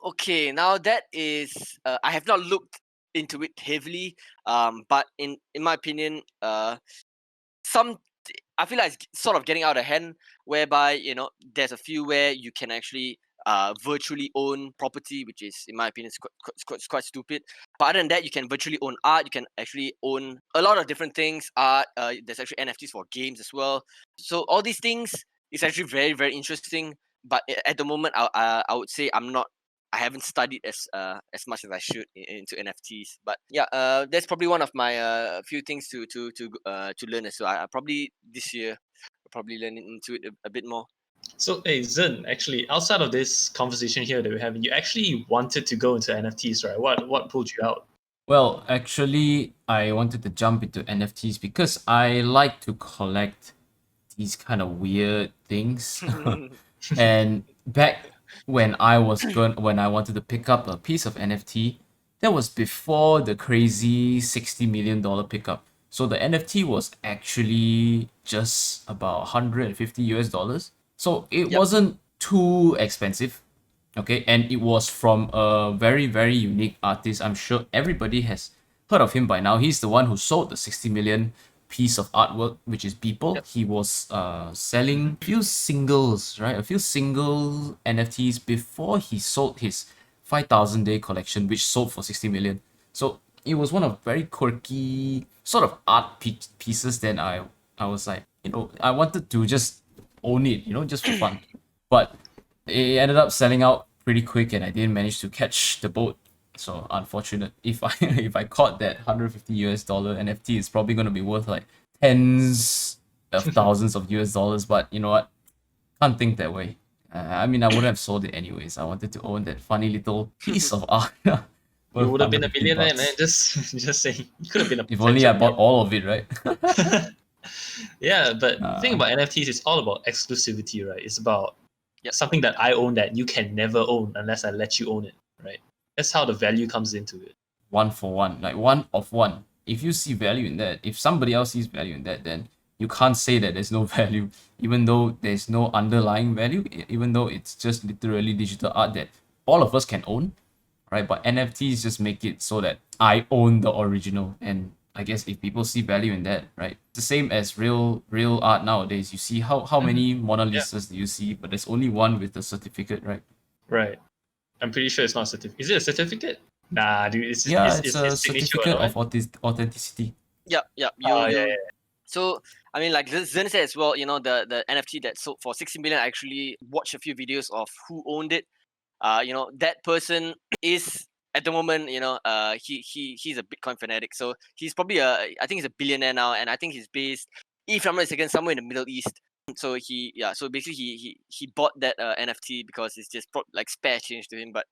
Okay, now that is I have not looked into it heavily. But in my opinion, some I feel like it's sort of getting out of hand, whereby there's a few where you can actually virtually own property, which is in my opinion is quite stupid. But other than that, you can virtually own art. You can actually own a lot of different things. Art. There's actually NFTs for games as well. So all these things is actually very very interesting. But at the moment, I would say I haven't studied as much as I should into NFTs. But yeah, that's probably one of my few things to learn as well. I probably this year will probably learn into it a bit more. So, hey, Zen, actually, outside of this conversation here that we're having, you actually wanted to go into NFTs, right? What pulled you out? Well, actually, I wanted to jump into NFTs because I like to collect these kind of weird things. And back when when I wanted to pick up a piece of NFT, that was before the crazy $60 million pickup. So the NFT was actually just about 150 US dollars. So it Yep. wasn't too expensive. Okay, and it was from a very, very unique artist. I'm sure everybody has heard of him by now. He's the one who sold the 60 million piece of artwork, which is People. Yep. He was selling a few singles, right? A few single NFTs before he sold his 5,000 day collection, which sold for 60 million. So it was one of very quirky sort of art pieces. Then I was like, I wanted to just own it, just for fun. But it ended up selling out pretty quick, and I didn't manage to catch the boat. So unfortunate. If I if I caught that 150 US dollar NFT, it's probably gonna be worth like tens of thousands of US dollars. But you know what? Can't think that way. I mean, I wouldn't have sold it anyways. I wanted to own that funny little piece of art. You Worth would have been a 150 millionaire, man. bucks. Just saying. You could have been a If only I potential bought all of it, right? Yeah, but the thing Uh, about NFTs is all about exclusivity, right? It's about Yep. something that I own that you can never own unless I let you own it, right? That's how the value comes into it. one for one, like one of one. If you see value in that, if somebody else sees value in that, then you can't say that there's no value, even though there's no underlying value, even though it's just literally digital art that all of us can own, right? But NFTs just make it so that I own the original. And I guess if people see value in that, right? It's the same as real art nowadays. You see how many Mona Lisas do you see, but there's only one with the certificate, right? Right. I'm pretty sure it's not a certificate. Is it a certificate? Nah, dude, Yeah, it's a it's signature certificate or of not? authenticity. Yep. Yep. Oh, yeah, You. So I mean, like Zen said as well, the NFT that sold for 60 million. I actually watched a few videos of who owned it. That person is at the moment, he's a Bitcoin fanatic. So he's probably I think he's a billionaire now, and I think he's based, if I'm not mistaken, somewhere in the Middle East. So so basically he bought that NFT because it's just like spare change to him. But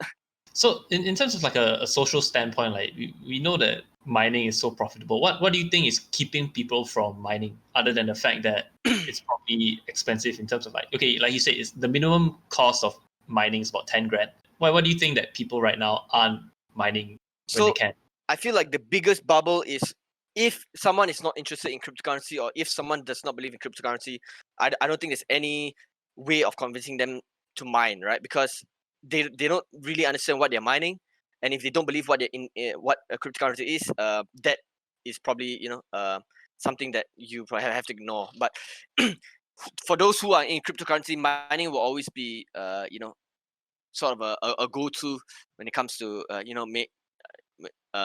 So in terms of like a social standpoint, like we know that mining is so profitable. What do you think is keeping people from mining other than the fact that it's probably expensive in terms of like, okay, like you say, it's the minimum cost of mining is about 10 grand. What do you think that people right now aren't mining when they so can? I feel like the biggest bubble is if someone is not interested in cryptocurrency, or if someone does not believe in cryptocurrency, I don't think there's any way of convincing them to mine, right? Because they don't really understand what they're mining, and if they don't believe what what a cryptocurrency is, that is probably something that you probably have to ignore. But for those who are in cryptocurrency, mining will always be sort of a go-to when it comes to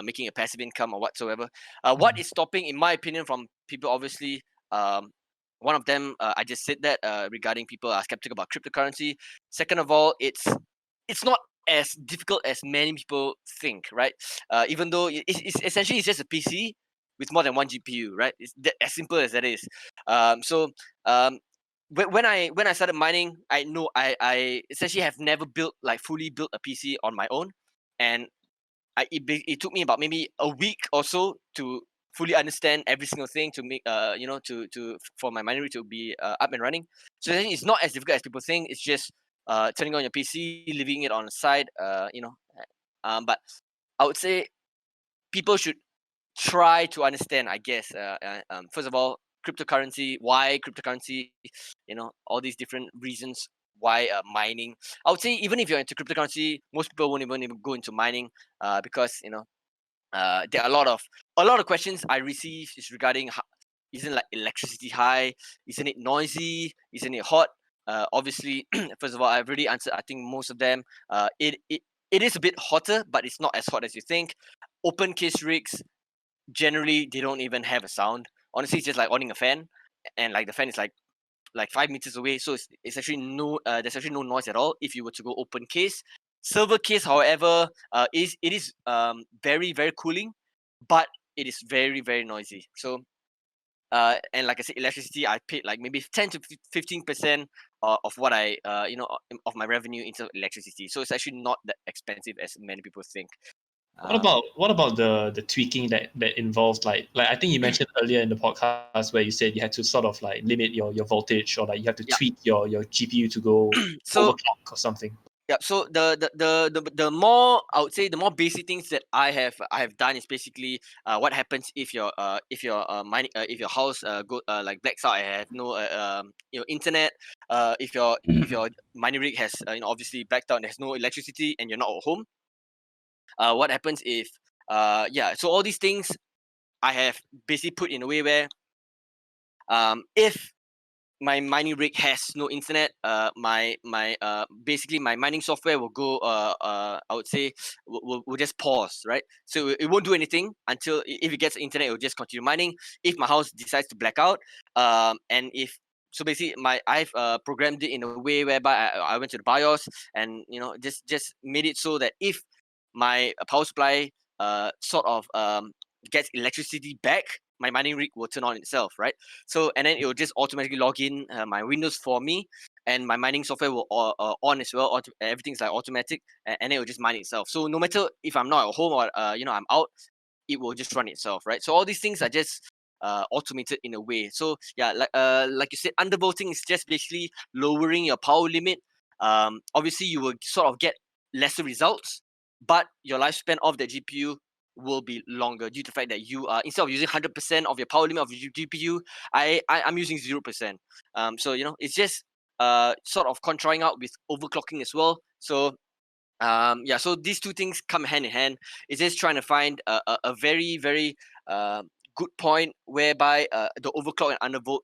making a passive income or whatsoever. What is stopping, in my opinion, from people obviously One of them, I just said that regarding people are skeptical about cryptocurrency. Second of all, it's not as difficult as many people think, right? Even though it's essentially it's just a PC with more than one GPU, right? It's as simple as that is. So when I started mining, I know I essentially have never fully built a PC on my own, and it took me about maybe a week or so to fully understand every single thing to make for my mining rig to be up and running. So it's not as difficult as people think. It's just turning on your PC, leaving it on the side. But I would say people should try to understand. I guess first of all, cryptocurrency. Why cryptocurrency? All these different reasons why mining. I would say even if you're into cryptocurrency, most people won't even go into mining because there are a lot of questions I receive is regarding isn't like electricity high, isn't it noisy, isn't it hot? Obviously, first of all, I've already answered I think most of them. It is a bit hotter, but it's not as hot as you think. Open case rigs, generally they don't even have a sound. Honestly, it's just like owning a fan, and like the fan is like 5 meters away, so it's actually there's actually no noise at all if you were to go open case. Silver case, however, is very very cooling, but it is very very noisy. So and like I said, electricity, I paid like maybe 10 to 15% of what I of my revenue into electricity. So it's actually not that expensive as many people think. What about the tweaking that involves like I think you mentioned earlier in the podcast where you said you had to sort of like limit your voltage, or like you have to Yeah. tweak your GPU to go So overclock or something. yeah, so the more, I would say, the more basic things that I have done is basically what happens if your mining if your house go like blacks out and have no internet, if your mining rig has obviously blacked out and there's no electricity and you're not at home. What happens if so all these things I have basically put in a way where if my mining rig has no internet, my basically my mining software will go I would say will just pause, right? So it won't do anything until if it gets internet, it will just continue mining. If my house decides to black out, and if so basically I've programmed it in a way whereby I went to the BIOS and just made it so that if my power supply sort of gets electricity back, my mining rig will turn on itself, right? So and then it will just automatically log in my Windows for me, and my mining software will on as well. Everything's like automatic, and it will just mine itself. So no matter if I'm not at home or I'm out, it will just run itself, right? So all these things are just automated in a way. So yeah, like you said, undervolting is just basically lowering your power limit. Obviously you will sort of get lesser results, but your lifespan of the GPU will be longer due to the fact that you are, instead of using 100% of your power limit of your GPU, I'm using 0%. So it's just sort of contraring out with overclocking as well. So so these two things come hand in hand. It's just trying to find a very very good point whereby the overclock and undervolt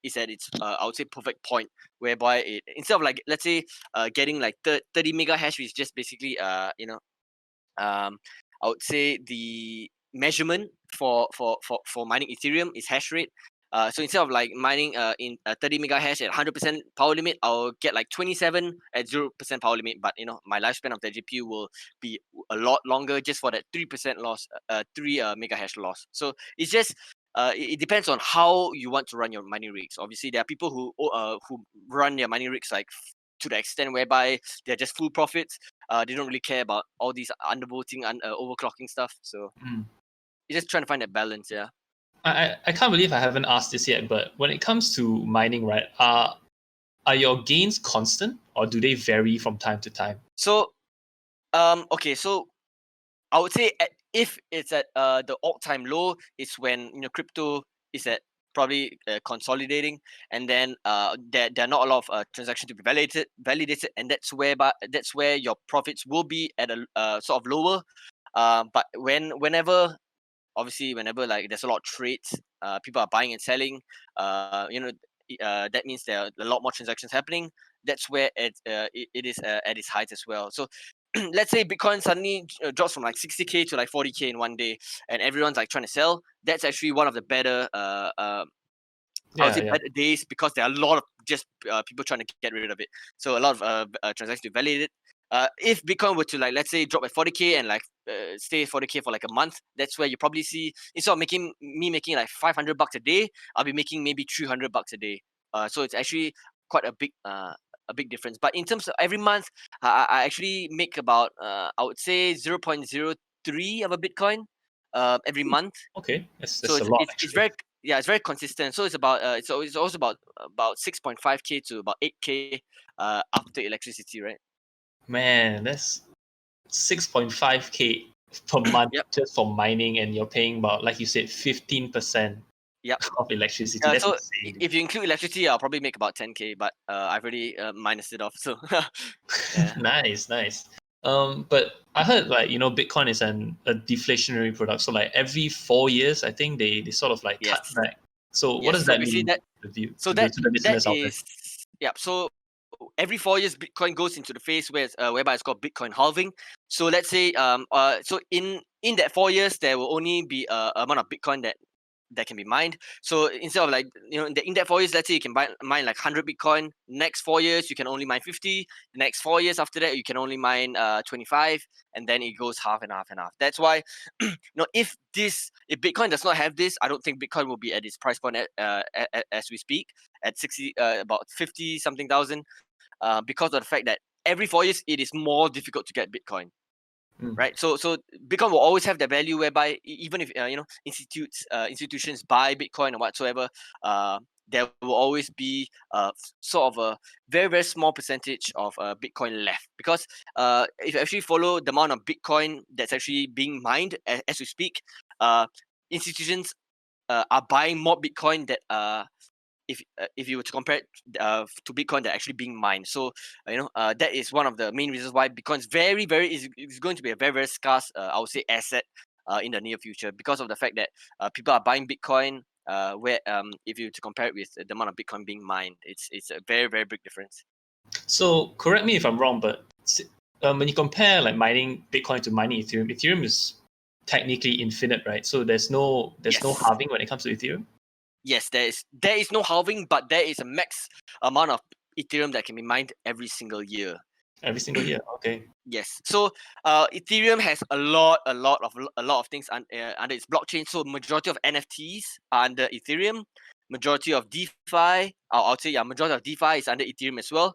is at its I would say perfect point, whereby instead of like let's say getting like 30 mega hash, which is just basically I would say the measurement for mining Ethereum is hash rate. So instead of like mining in 30 mega hash at 100% power limit, I'll get like 27 at 0% power limit. But my lifespan of the GPU will be a lot longer just for that 3% loss, 3 mega hash loss. So it's just it depends on how you want to run your mining rigs. Obviously, there are people who run their mining rigs like to the extent whereby they're just full profits. They don't really care about all these undervoting and overclocking stuff. So you're just trying to find that balance, yeah. I can't believe I haven't asked this yet, but when it comes to mining, right, are your gains constant or do they vary from time to time? So okay, so I would say if it's at the all-time low, it's when crypto is at probably consolidating, and then there are not a lot of transactions to be validated, and that's where your profits will be at a sort of lower. But whenever like there's a lot of trades, people are buying and selling, that means there are a lot more transactions happening. That's where it is at its height as well. So let's say Bitcoin suddenly drops from like 60K to like 40K in one day, and everyone's like trying to sell. That's actually one of the better I would say Yeah. better days, because there are a lot of just people trying to get rid of it. So a lot of transactions to validate it. If Bitcoin were to, like, let's say, drop at 40k and like stay at 40k for like a month, that's where you probably see, instead of making like $500 a day, I'll be making maybe $300 a day. So it's actually quite a big difference. But in terms of every month, I actually make about I would say 0.03 of a Bitcoin every month. Okay, So that's a lot it's actually. very, it's very consistent. So it's about it's also about 6.5k to about 8k after electricity, right? Man, that's 6.5K per month Yep. just for mining, and you're paying about, like you said, 15% Yep. of electricity. That's So insane. if you include electricity, I'll probably make about 10k, but I've already minus it off. So yeah. Nice. But I heard, like, Bitcoin is a deflationary product. So like every 4 years, I think they sort of like cut Yes. back. So what Yes. does So that basically mean to you, so to the that listeners out there? is, yeah. So every 4 years, Bitcoin goes into the phase where whereby it's called Bitcoin halving. So let's say so in that 4 years, there will only be a amount of Bitcoin that can be mined. So instead of, like, in that 4 years, let's say you can mine like 100 Bitcoin. Next 4 years, you can only mine 50. The next 4 years after that, you can only mine 25, and then it goes half and half and half. That's why, if Bitcoin does not have this, I don't think Bitcoin will be at its price point as we speak, at 60 about 50 something thousand, because of the fact that every 4 years it is more difficult to get Bitcoin. Mm. Right, so Bitcoin will always have the value, whereby even if institutions buy Bitcoin or whatsoever, there will always be sort of a very, very small percentage of Bitcoin left, because if you actually follow the amount of Bitcoin that's actually being mined as we speak, institutions are buying more Bitcoin that if you were to compare it to Bitcoin that are actually being mined. So that is one of the main reasons why Bitcoin is is going to be a very, very scarce, I would say, asset in the near future, because of the fact that people are buying Bitcoin. Where if you were to compare it with the amount of Bitcoin being mined, it's a very, very big difference. So correct me if I'm wrong, but when you compare like mining Bitcoin to mining Ethereum, Ethereum is technically infinite, right? So there's no Yes. halving when it comes to Ethereum. Yes, there is no halving, but there is a max amount of Ethereum that can be mined every single year. Every single year. Okay. Yes. So Ethereum has a lot of things under its blockchain. So majority of NFTs are under Ethereum. Majority of DeFi, I would say, yeah, majority of DeFi is under Ethereum as well.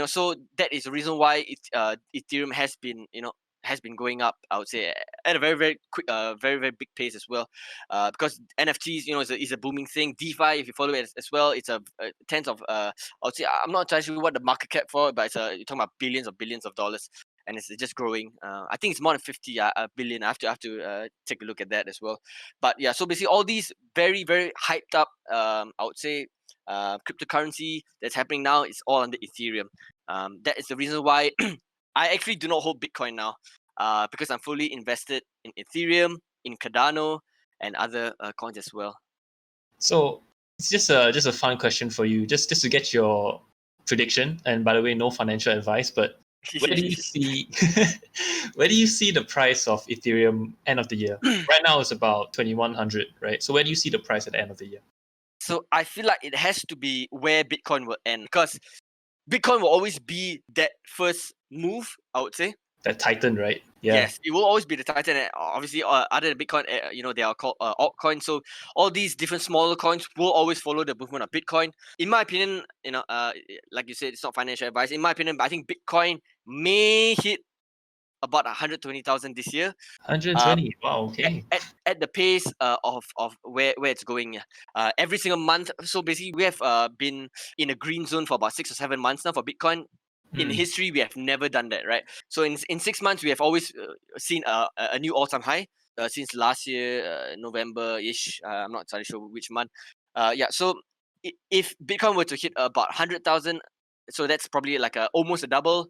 So that is the reason why Ethereum has been going up, I would say, at a very, very quick, very, very big pace as well. Because NFTs, is a booming thing. DeFi, if you follow it as well, it's a tens of I would say, I'm not entirely sure what the market cap for, but you're talking about billions of dollars, and it's just growing. I think it's more than 50 billion. I have to take a look at that as well. But yeah, so basically all these very, very hyped up, I would say, cryptocurrency that's happening now is all under Ethereum. That is the reason why I actually do not hold Bitcoin now, because I'm fully invested in Ethereum, in Cardano, and other coins as well. So it's just a fun question for you, just to get your prediction. And by the way, no financial advice, but where do you see where do you see the price of Ethereum end of the year? Right now it's about 2100, right? So where do you see the price at the end of the year? So I feel like it has to be where Bitcoin will end, because Bitcoin will always be that first move, I would say. That Titan, right? Yeah. Yes, it will always be the Titan. And obviously, other than Bitcoin, they are called altcoins. So all these different smaller coins will always follow the movement of Bitcoin. In my opinion, like you said, it's not financial advice. In my opinion, but I think Bitcoin may hit about 120,000 this year. 120. Wow, okay. At the pace of where it's going. Every single month. So basically, we have been in a green zone for about 6 or 7 months now for Bitcoin. In history, we have never done that, right? So in 6 months, we have always seen a new all-time high since last year, November-ish. I'm not entirely sure which month. Yeah. So if Bitcoin were to hit about 100,000, so that's probably like almost a double.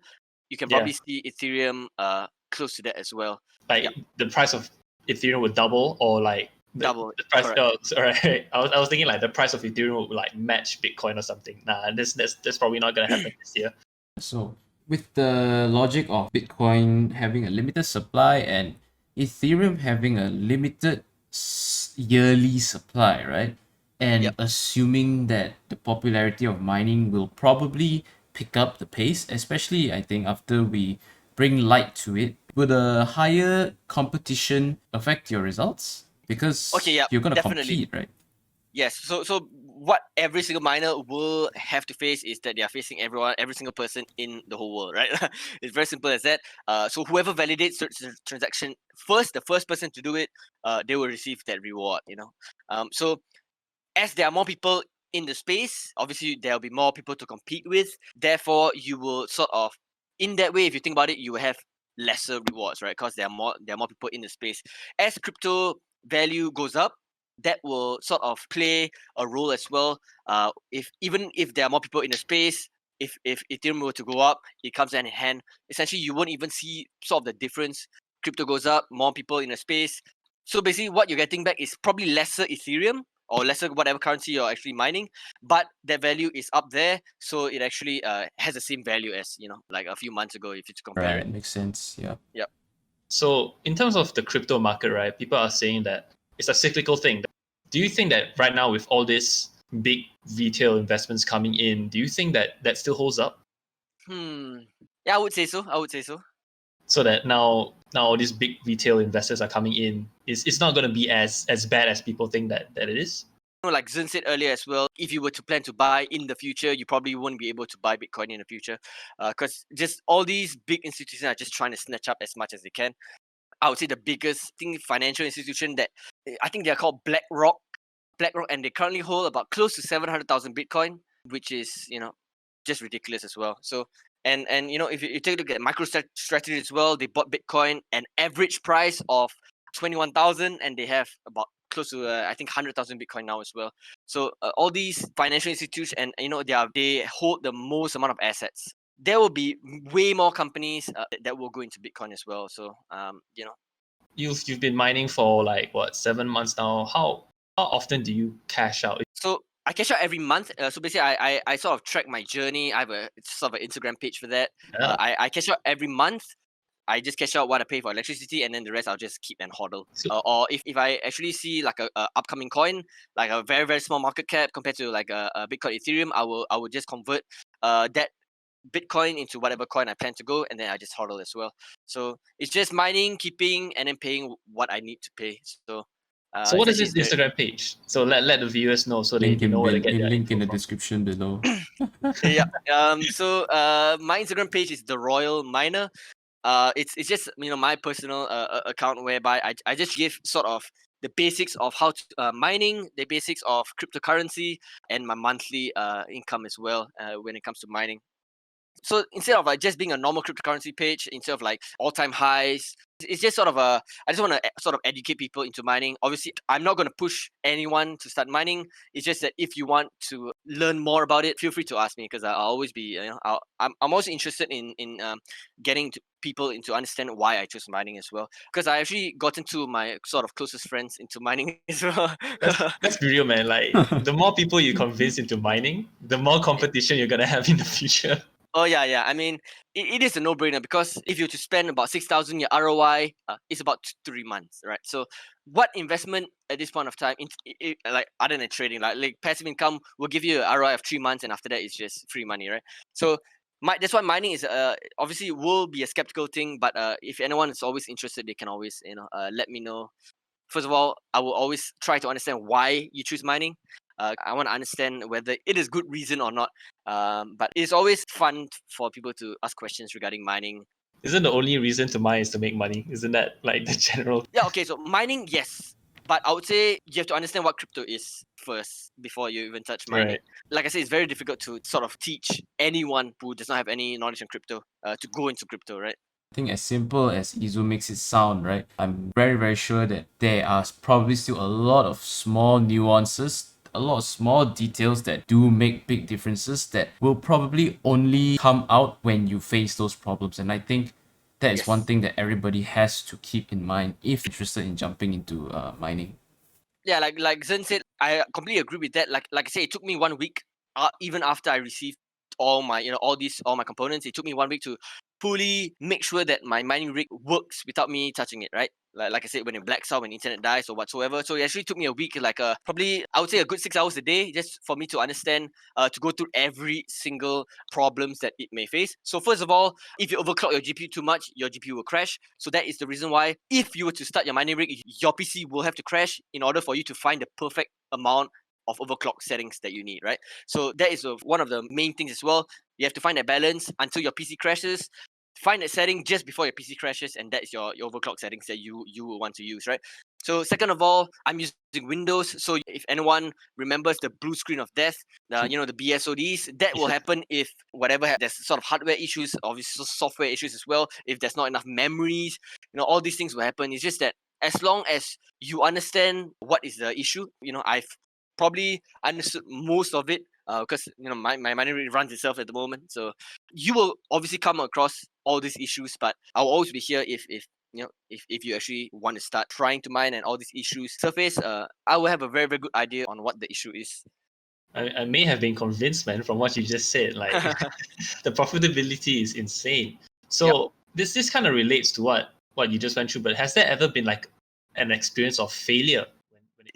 You can probably see Ethereum close to that as well. Like the price of Ethereum would double, or like Double. the price. Correct. Oh, sorry. I was thinking like the price of Ethereum would like match Bitcoin or something. Nah, that's probably not gonna happen this year. So, with the logic of Bitcoin having a limited supply and Ethereum having a limited yearly supply, right? And Yep. assuming that the popularity of mining will probably pick up the pace, especially I think after we bring light to it, would a higher competition affect your results? Because Okay, yeah, you're gonna definitely. compete, right? Yes. So what every single miner will have to face is that they are facing every single person in the whole world, right? It's very simple as that. So whoever validates the transaction first, the first person to do it, they will receive that reward. So as there are more people in the space, obviously there'll be more people to compete with. Therefore, you will sort of, in that way, if you think about it, you will have lesser rewards, right? Because there are more people in the space. As crypto value goes up, that will sort of play a role as well. If even if there are more people in the space, if Ethereum were to go up, it comes hand in hand. Essentially, you won't even see sort of the difference. Crypto goes up, more people in the space. So basically, what you're getting back is probably lesser Ethereum or lesser whatever currency you're actually mining, but that value is up there, so it actually has the same value as like a few months ago if you compare Right, it. makes sense. Yeah. Yep. So in terms of the crypto market, right, people are saying that it's a cyclical thing. Do you think that right now with all this big retail investments coming in, do you think that that still holds up? Yeah, I would say so. I would say so. So that now all these big retail investors are coming in, it's not going to be as bad as people think that it is. Like Zen said earlier as well, if you were to plan to buy in the future, you probably won't be able to buy Bitcoin in the future, because just all these big institutions are just trying to snatch up as much as they can. I would say the biggest financial institution that I think they are called BlackRock, and they currently hold about close to 700,000 Bitcoin, which is just ridiculous as well. So and if you take a look at MicroStrategy as well, they bought Bitcoin an average price of 21,000, and they have about close to I think 100,000 Bitcoin now as well. So all these financial institutions, and they hold the most amount of assets. There will be way more companies that will go into Bitcoin as well. So You've been mining for like what 7 months now. How often do you cash out? So I cash out every month. So basically, I sort of track my journey. I have a sort of an Instagram page for that. Yeah. I cash out every month. I just cash out what I pay for electricity, and then the rest I'll just keep and hodl. So, Or if I actually see like a upcoming coin, like a very very small market cap compared to like a Bitcoin Ethereum, I will just convert that Bitcoin into whatever coin I plan to go, and then I just hodl as well. So it's just mining, keeping, and then paying what I need to pay. So so what is essentially, this Instagram page? So let the viewers know so they know where to get their Link in info the from. description below. yeah. So my Instagram page is the RoyalMiner. It's just my personal account whereby I just give sort of the basics of how to mining, the basics of cryptocurrency, and my monthly income as well when it comes to mining. So instead of like just being a normal cryptocurrency page, instead of like all-time highs, it's just sort of I just want to sort of educate people into mining. Obviously, I'm not going to push anyone to start mining. It's just that if you want to learn more about it, feel free to ask me, because I'll always be I'm also interested in getting people into understand why I chose mining as well, because I actually got into my sort of closest friends into mining as well. Let's be real, man. Like the more people you convince into mining, the more competition you're gonna have in the future. Oh yeah. I mean, it is a no-brainer, because if you were to spend about 6,000, your ROI is about 3 months, right? So, what investment at this point of time, like other than trading, like passive income, will give you an ROI of 3 months, and after that, it's just free money, right? So, that's why mining is obviously will be a skeptical thing, but if anyone is always interested, they can always let me know. First of all, I will always try to understand why you choose mining. I want to understand whether it is good reason or not. But it's always fun for people to ask questions regarding mining. Isn't the only reason to mine is to make money? Isn't that like the general? Yeah, okay, so mining, yes. But I would say you have to understand what crypto is first before you even touch mining. Right. Like I say, it's very difficult to sort of teach anyone who does not have any knowledge on crypto to go into crypto, right? I think as simple as Izu makes it sound, right? I'm very, very sure that there are probably still a lot of small nuances, a lot of small details that do make big differences that will probably only come out when you face those problems. And I think that is one Yes. thing that everybody has to keep in mind if interested in jumping into mining. Yeah, like Zen said, I completely agree with that. Like I say, it took me 1 week, even after I received all my all my components. It took me 1 week to fully make sure that my mining rig works without me touching it. Right. like I said, when it blacks out, when internet dies or whatsoever. So it actually took me a week, like probably I would say a good 6 hours a day, just for me to understand, to go through every single problems that it may face. So first of all, if you overclock your GPU too much, your GPU will crash. So that is the reason why if you were to start your mining rig, your PC will have to crash in order for you to find the perfect amount of overclock settings that you need, right? So that is one of the main things as well. You have to find that balance until your PC crashes. Find that setting just before your PC crashes, and that's your overclock settings that you will want to use, right? So second of all, I'm using Windows. So if anyone remembers the blue screen of death, the BSODs, that will happen if there's sort of hardware issues, obviously software issues as well. If there's not enough memories, all these things will happen. It's just that as long as you understand what is the issue, I've probably understood most of it, because my mining rig runs itself at the moment. So you will obviously come across all these issues, but I'll always be here if you actually want to start trying to mine and all these issues surface. I will have a very, very good idea on what the issue is. I may have been convinced, man, from what you just said. Like the profitability is insane. So this kind of relates to what you just went through. But has there ever been like an experience of failure?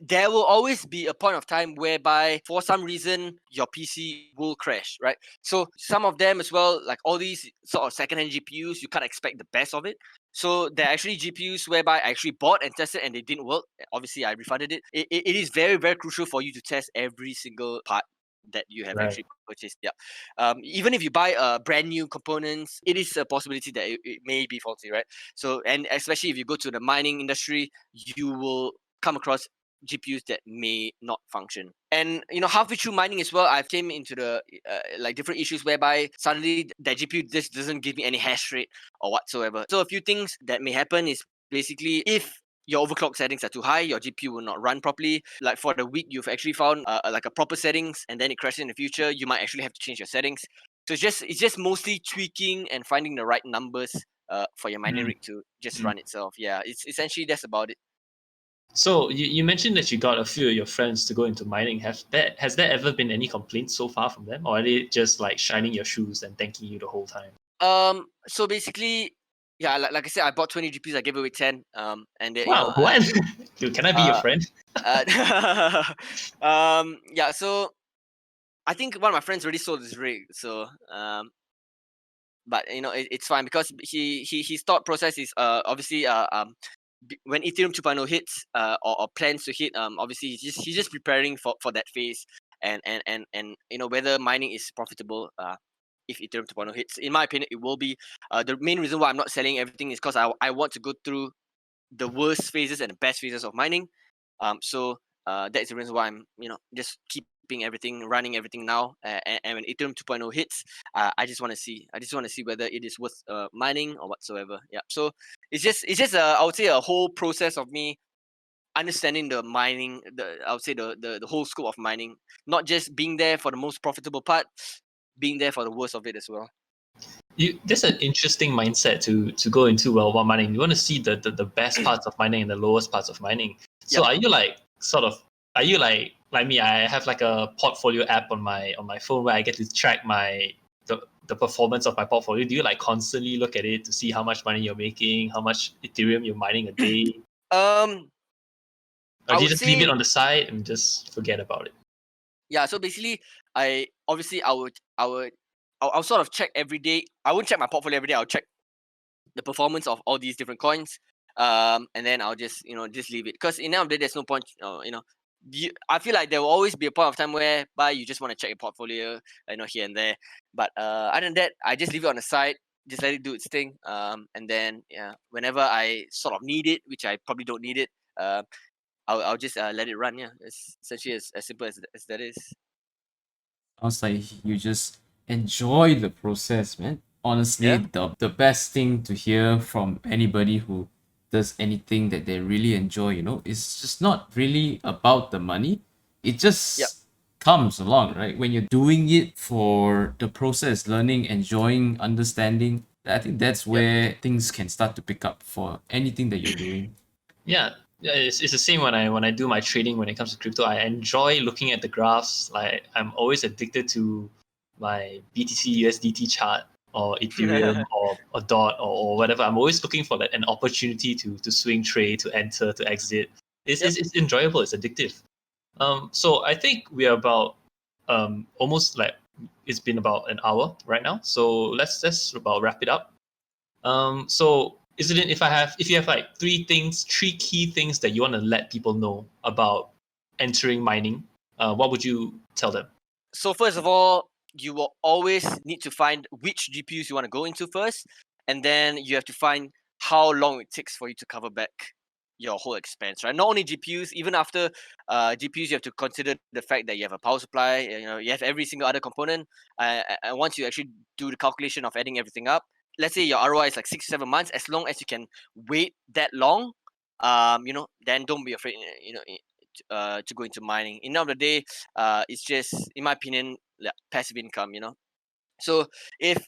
There will always be a point of time whereby for some reason your PC will crash, right? So some of them as well, like all these sort of secondhand GPUs, you can't expect the best of it. So there are actually GPUs whereby I actually bought and tested and they didn't work. Obviously, I refunded it. It is very, very crucial for you to test every single part that you have actually purchased. Yeah. Even if you buy brand new components, it is a possibility that it may be faulty, right? So, and especially if you go to the mining industry, you will come across GPUs that may not function. And halfway through mining as well, I've came into the like different issues whereby suddenly that GPU just doesn't give me any hash rate or whatsoever. So a few things that may happen is basically if your overclock settings are too high, your GPU will not run properly. Like for the week, you've actually found like a proper settings, and then it crashes in the future. You might actually have to change your settings. So it's just mostly tweaking and finding the right numbers for your mining rig to just run itself. Yeah, it's essentially that's about it. So you mentioned that you got a few of your friends to go into mining. Has there ever been any complaints so far from them, or are they just like shining your shoes and thanking you the whole time? So basically, yeah, like I said, I bought 20 GPs, I gave away 10. And they, Wow, what? Dude, can I be your friend? Yeah. So I think one of my friends already sold his rig. So but it's fine because his thought process is obviously when Ethereum 2.0 hits or plans to hit, obviously he's just preparing for that phase, and whether mining is profitable if Ethereum 2.0 hits. In my opinion, it will be. The main reason why I'm not selling everything is because I want to go through the worst phases and the best phases of mining. So that's the reason why I'm just keeping everything running everything now. And when Ethereum 2.0 hits, I just want to see whether it is worth mining or whatsoever. Yeah. So it's just I would say a whole process of me understanding the mining, I would say the whole scope of mining, not just being there for the most profitable part, being there for the worst of it as well. There's an interesting mindset to go into while mining. You want to see the best parts of mining and the lowest parts of mining. So are you like like me? I have like a portfolio app on my phone where I get to track the performance of my portfolio. Do you like constantly look at it to see how much money you're making, how much Ethereum you're mining a day? Or do you just leave it on the side and just forget about it? Yeah, so basically I'll sort of check every day. I won't check my portfolio every day. I'll check the performance of all these different coins, and then I'll just just leave it, because in the end of the day there's no point. I feel like there will always be a point of time whereby you just want to check your portfolio, here and there. But other than that, I just leave it on the side, just let it do its thing. And then whenever I sort of need it, which I probably don't need it, I'll just let it run. Yeah, it's essentially as simple as that is. Sounds like you just enjoy the process, man. Honestly, the best thing to hear from anybody who does anything that they really enjoy, it's just not really about the money. It just comes along, right? When you're doing it for the process, learning, enjoying, understanding, I think that's where things can start to pick up for anything that you're doing. Yeah, it's the same when I do my trading. When it comes to crypto, I enjoy looking at the graphs. Like I'm always addicted to my BTC USDT chart. or Ethereum or DOT or whatever. I'm always looking for an opportunity to swing trade, to enter, to exit. It's enjoyable. It's addictive. So I think we are about almost like it's been about an hour right now. So let's about wrap it up. So Izzudin, if you have like three key things that you want to let people know about entering mining, what would you tell them? So first of all, you will always need to find which GPUs you want to go into first, and then you have to find how long it takes for you to cover back your whole expense, right? Not only GPUs, even after GPUs, you have to consider the fact that you have a power supply, you have every single other component. And once you actually do the calculation of adding everything up, let's say your ROI is like 6 to 7 months. As long as you can wait that long, then don't be afraid, to go into mining. In the end of the day, it's just, in my opinion, passive income. So if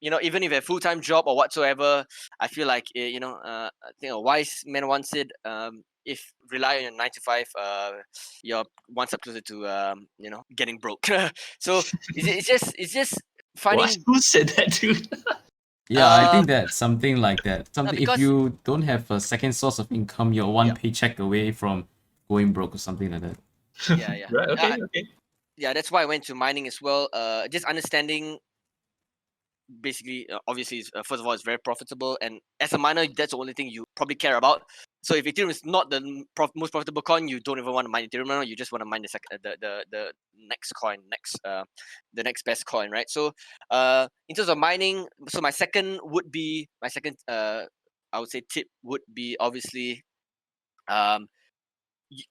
even if you have a full-time job or whatsoever, I feel like I think a wise man once said, if rely on your 9 to 5, you're one step closer to getting broke. So it's just What? finding. Who said that, dude? Yeah, I think that's something like that. Something if because- you don't have a second source of income, you're one Yep. paycheck away from going broke or something like that. Yeah. Right. Okay. Yeah, that's why I went to mining as well. Just understanding, basically, obviously, first of all, it's very profitable, and as a miner, that's the only thing you probably care about. So if Ethereum is not the most profitable coin, you don't even want to mine Ethereum now. You just want to mine the next coin, the next best coin, right? So in terms of mining, so my second I would say tip would be, obviously,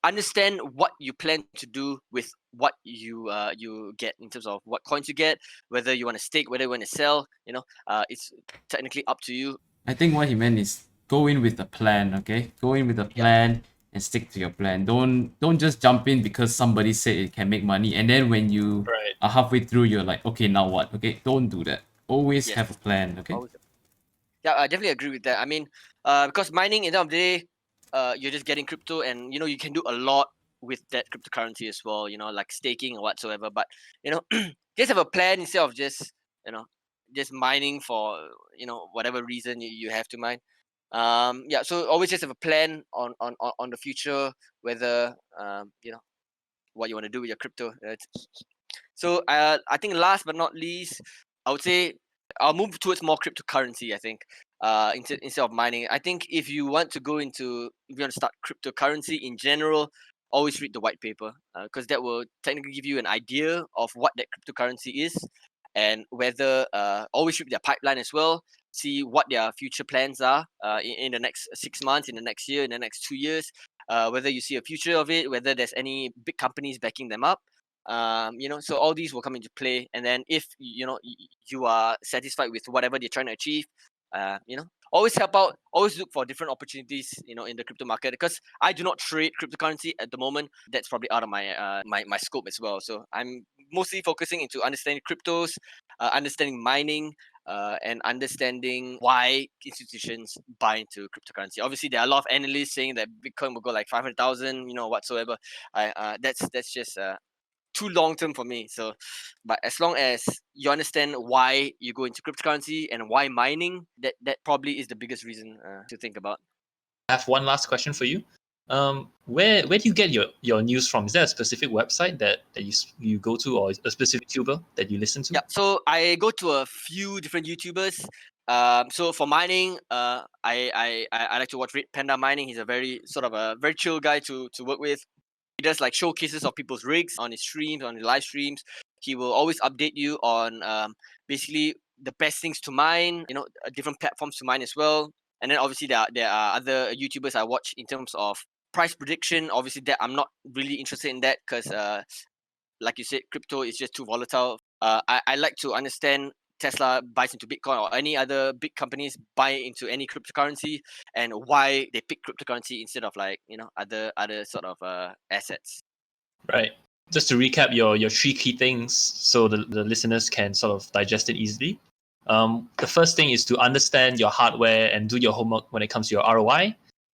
understand what you plan to do with what you get, in terms of what coins you get, whether you want to stake, whether you want to sell. It's technically up to you. I think what he meant is go in with a plan, okay? Go in with a plan and stick to your plan. Don't just jump in because somebody said it can make money, and then when you Right. are halfway through, you're like, okay, now what? Okay, don't do that. Always Yes. have a plan, okay? Always. Yeah, I definitely agree with that. I mean, because mining, in the end of the day, you're just getting crypto, and you can do a lot with that cryptocurrency as well. Like staking or whatsoever. But just have a plan instead of just mining for whatever reason you have to mine. Yeah. So always just have a plan on the future, whether what you want to do with your crypto. So I think last but not least, I would say I'll move towards more cryptocurrency. I think instead of mining. I think if you want to start cryptocurrency in general, always read the white paper, because that will technically give you an idea of what that cryptocurrency is, and whether always read their pipeline as well. See what their future plans are in the next 6 months, in the next year, in the next 2 years. Whether you see a future of it, whether there's any big companies backing them up. So all these will come into play, and then if you are satisfied with whatever they're trying to achieve, always help out, always look for different opportunities in the crypto market, because I do not trade cryptocurrency at the moment. That's probably out of my scope as well. So I'm mostly focusing into understanding cryptos, understanding mining, and understanding why institutions buy into cryptocurrency. Obviously, there are a lot of analysts saying that Bitcoin will go like 500,000, whatsoever. That's just too long term for me. So, but as long as you understand why you go into cryptocurrency and why mining, that probably is the biggest reason to think about. I have one last question for you. Where do you get your news from? Is there a specific website that you go to, or a specific YouTuber that you listen to? Yeah, so I go to a few different YouTubers. So for mining, I like to watch Red Panda Mining. He's a very chill guy to work with. He does like showcases of people's rigs on his streams, on his live streams. He will always update you on basically the best things to mine, different platforms to mine as well. And then obviously there are other YouTubers I watch in terms of price prediction. Obviously that I'm not really interested in that, because like you said, crypto is just too volatile. I like to understand Tesla buys into Bitcoin, or any other big companies buy into any cryptocurrency, and why they pick cryptocurrency instead of other sort of assets. Right. Just to recap your three key things, so the listeners can sort of digest it easily. The first thing is to understand your hardware and do your homework when it comes to your ROI.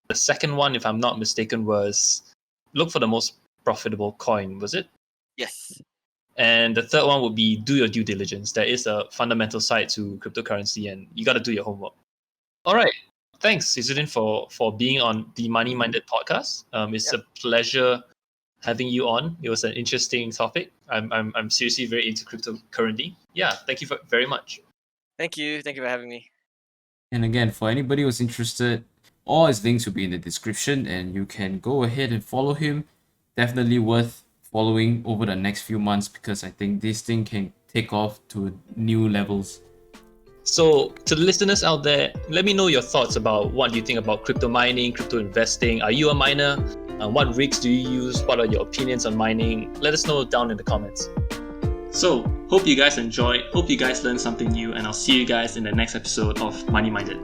The second one, if I'm not mistaken, was look for the most profitable coin, was it? Yes. And the third one would be do your due diligence. There is a fundamental side to cryptocurrency, and you got to do your homework. All right. Thanks, Izzudin, for being on the Money Minded podcast. It's a pleasure having you on. It was an interesting topic. I'm seriously very into crypto currently. Yeah, thank you very much. Thank you for having me. And again, for anybody who's interested, all his links will be in the description, and you can go ahead and follow him. Definitely worth following over the next few months, because I think this thing can take off to new levels. So, to the listeners out there, let me know your thoughts about what you think about crypto mining, crypto investing. Are you a miner? What rigs do you use? What are your opinions on mining? Let us know down in the comments. So, hope you guys enjoyed. Hope you guys learned something new, and I'll see you guys in the next episode of Money Minded.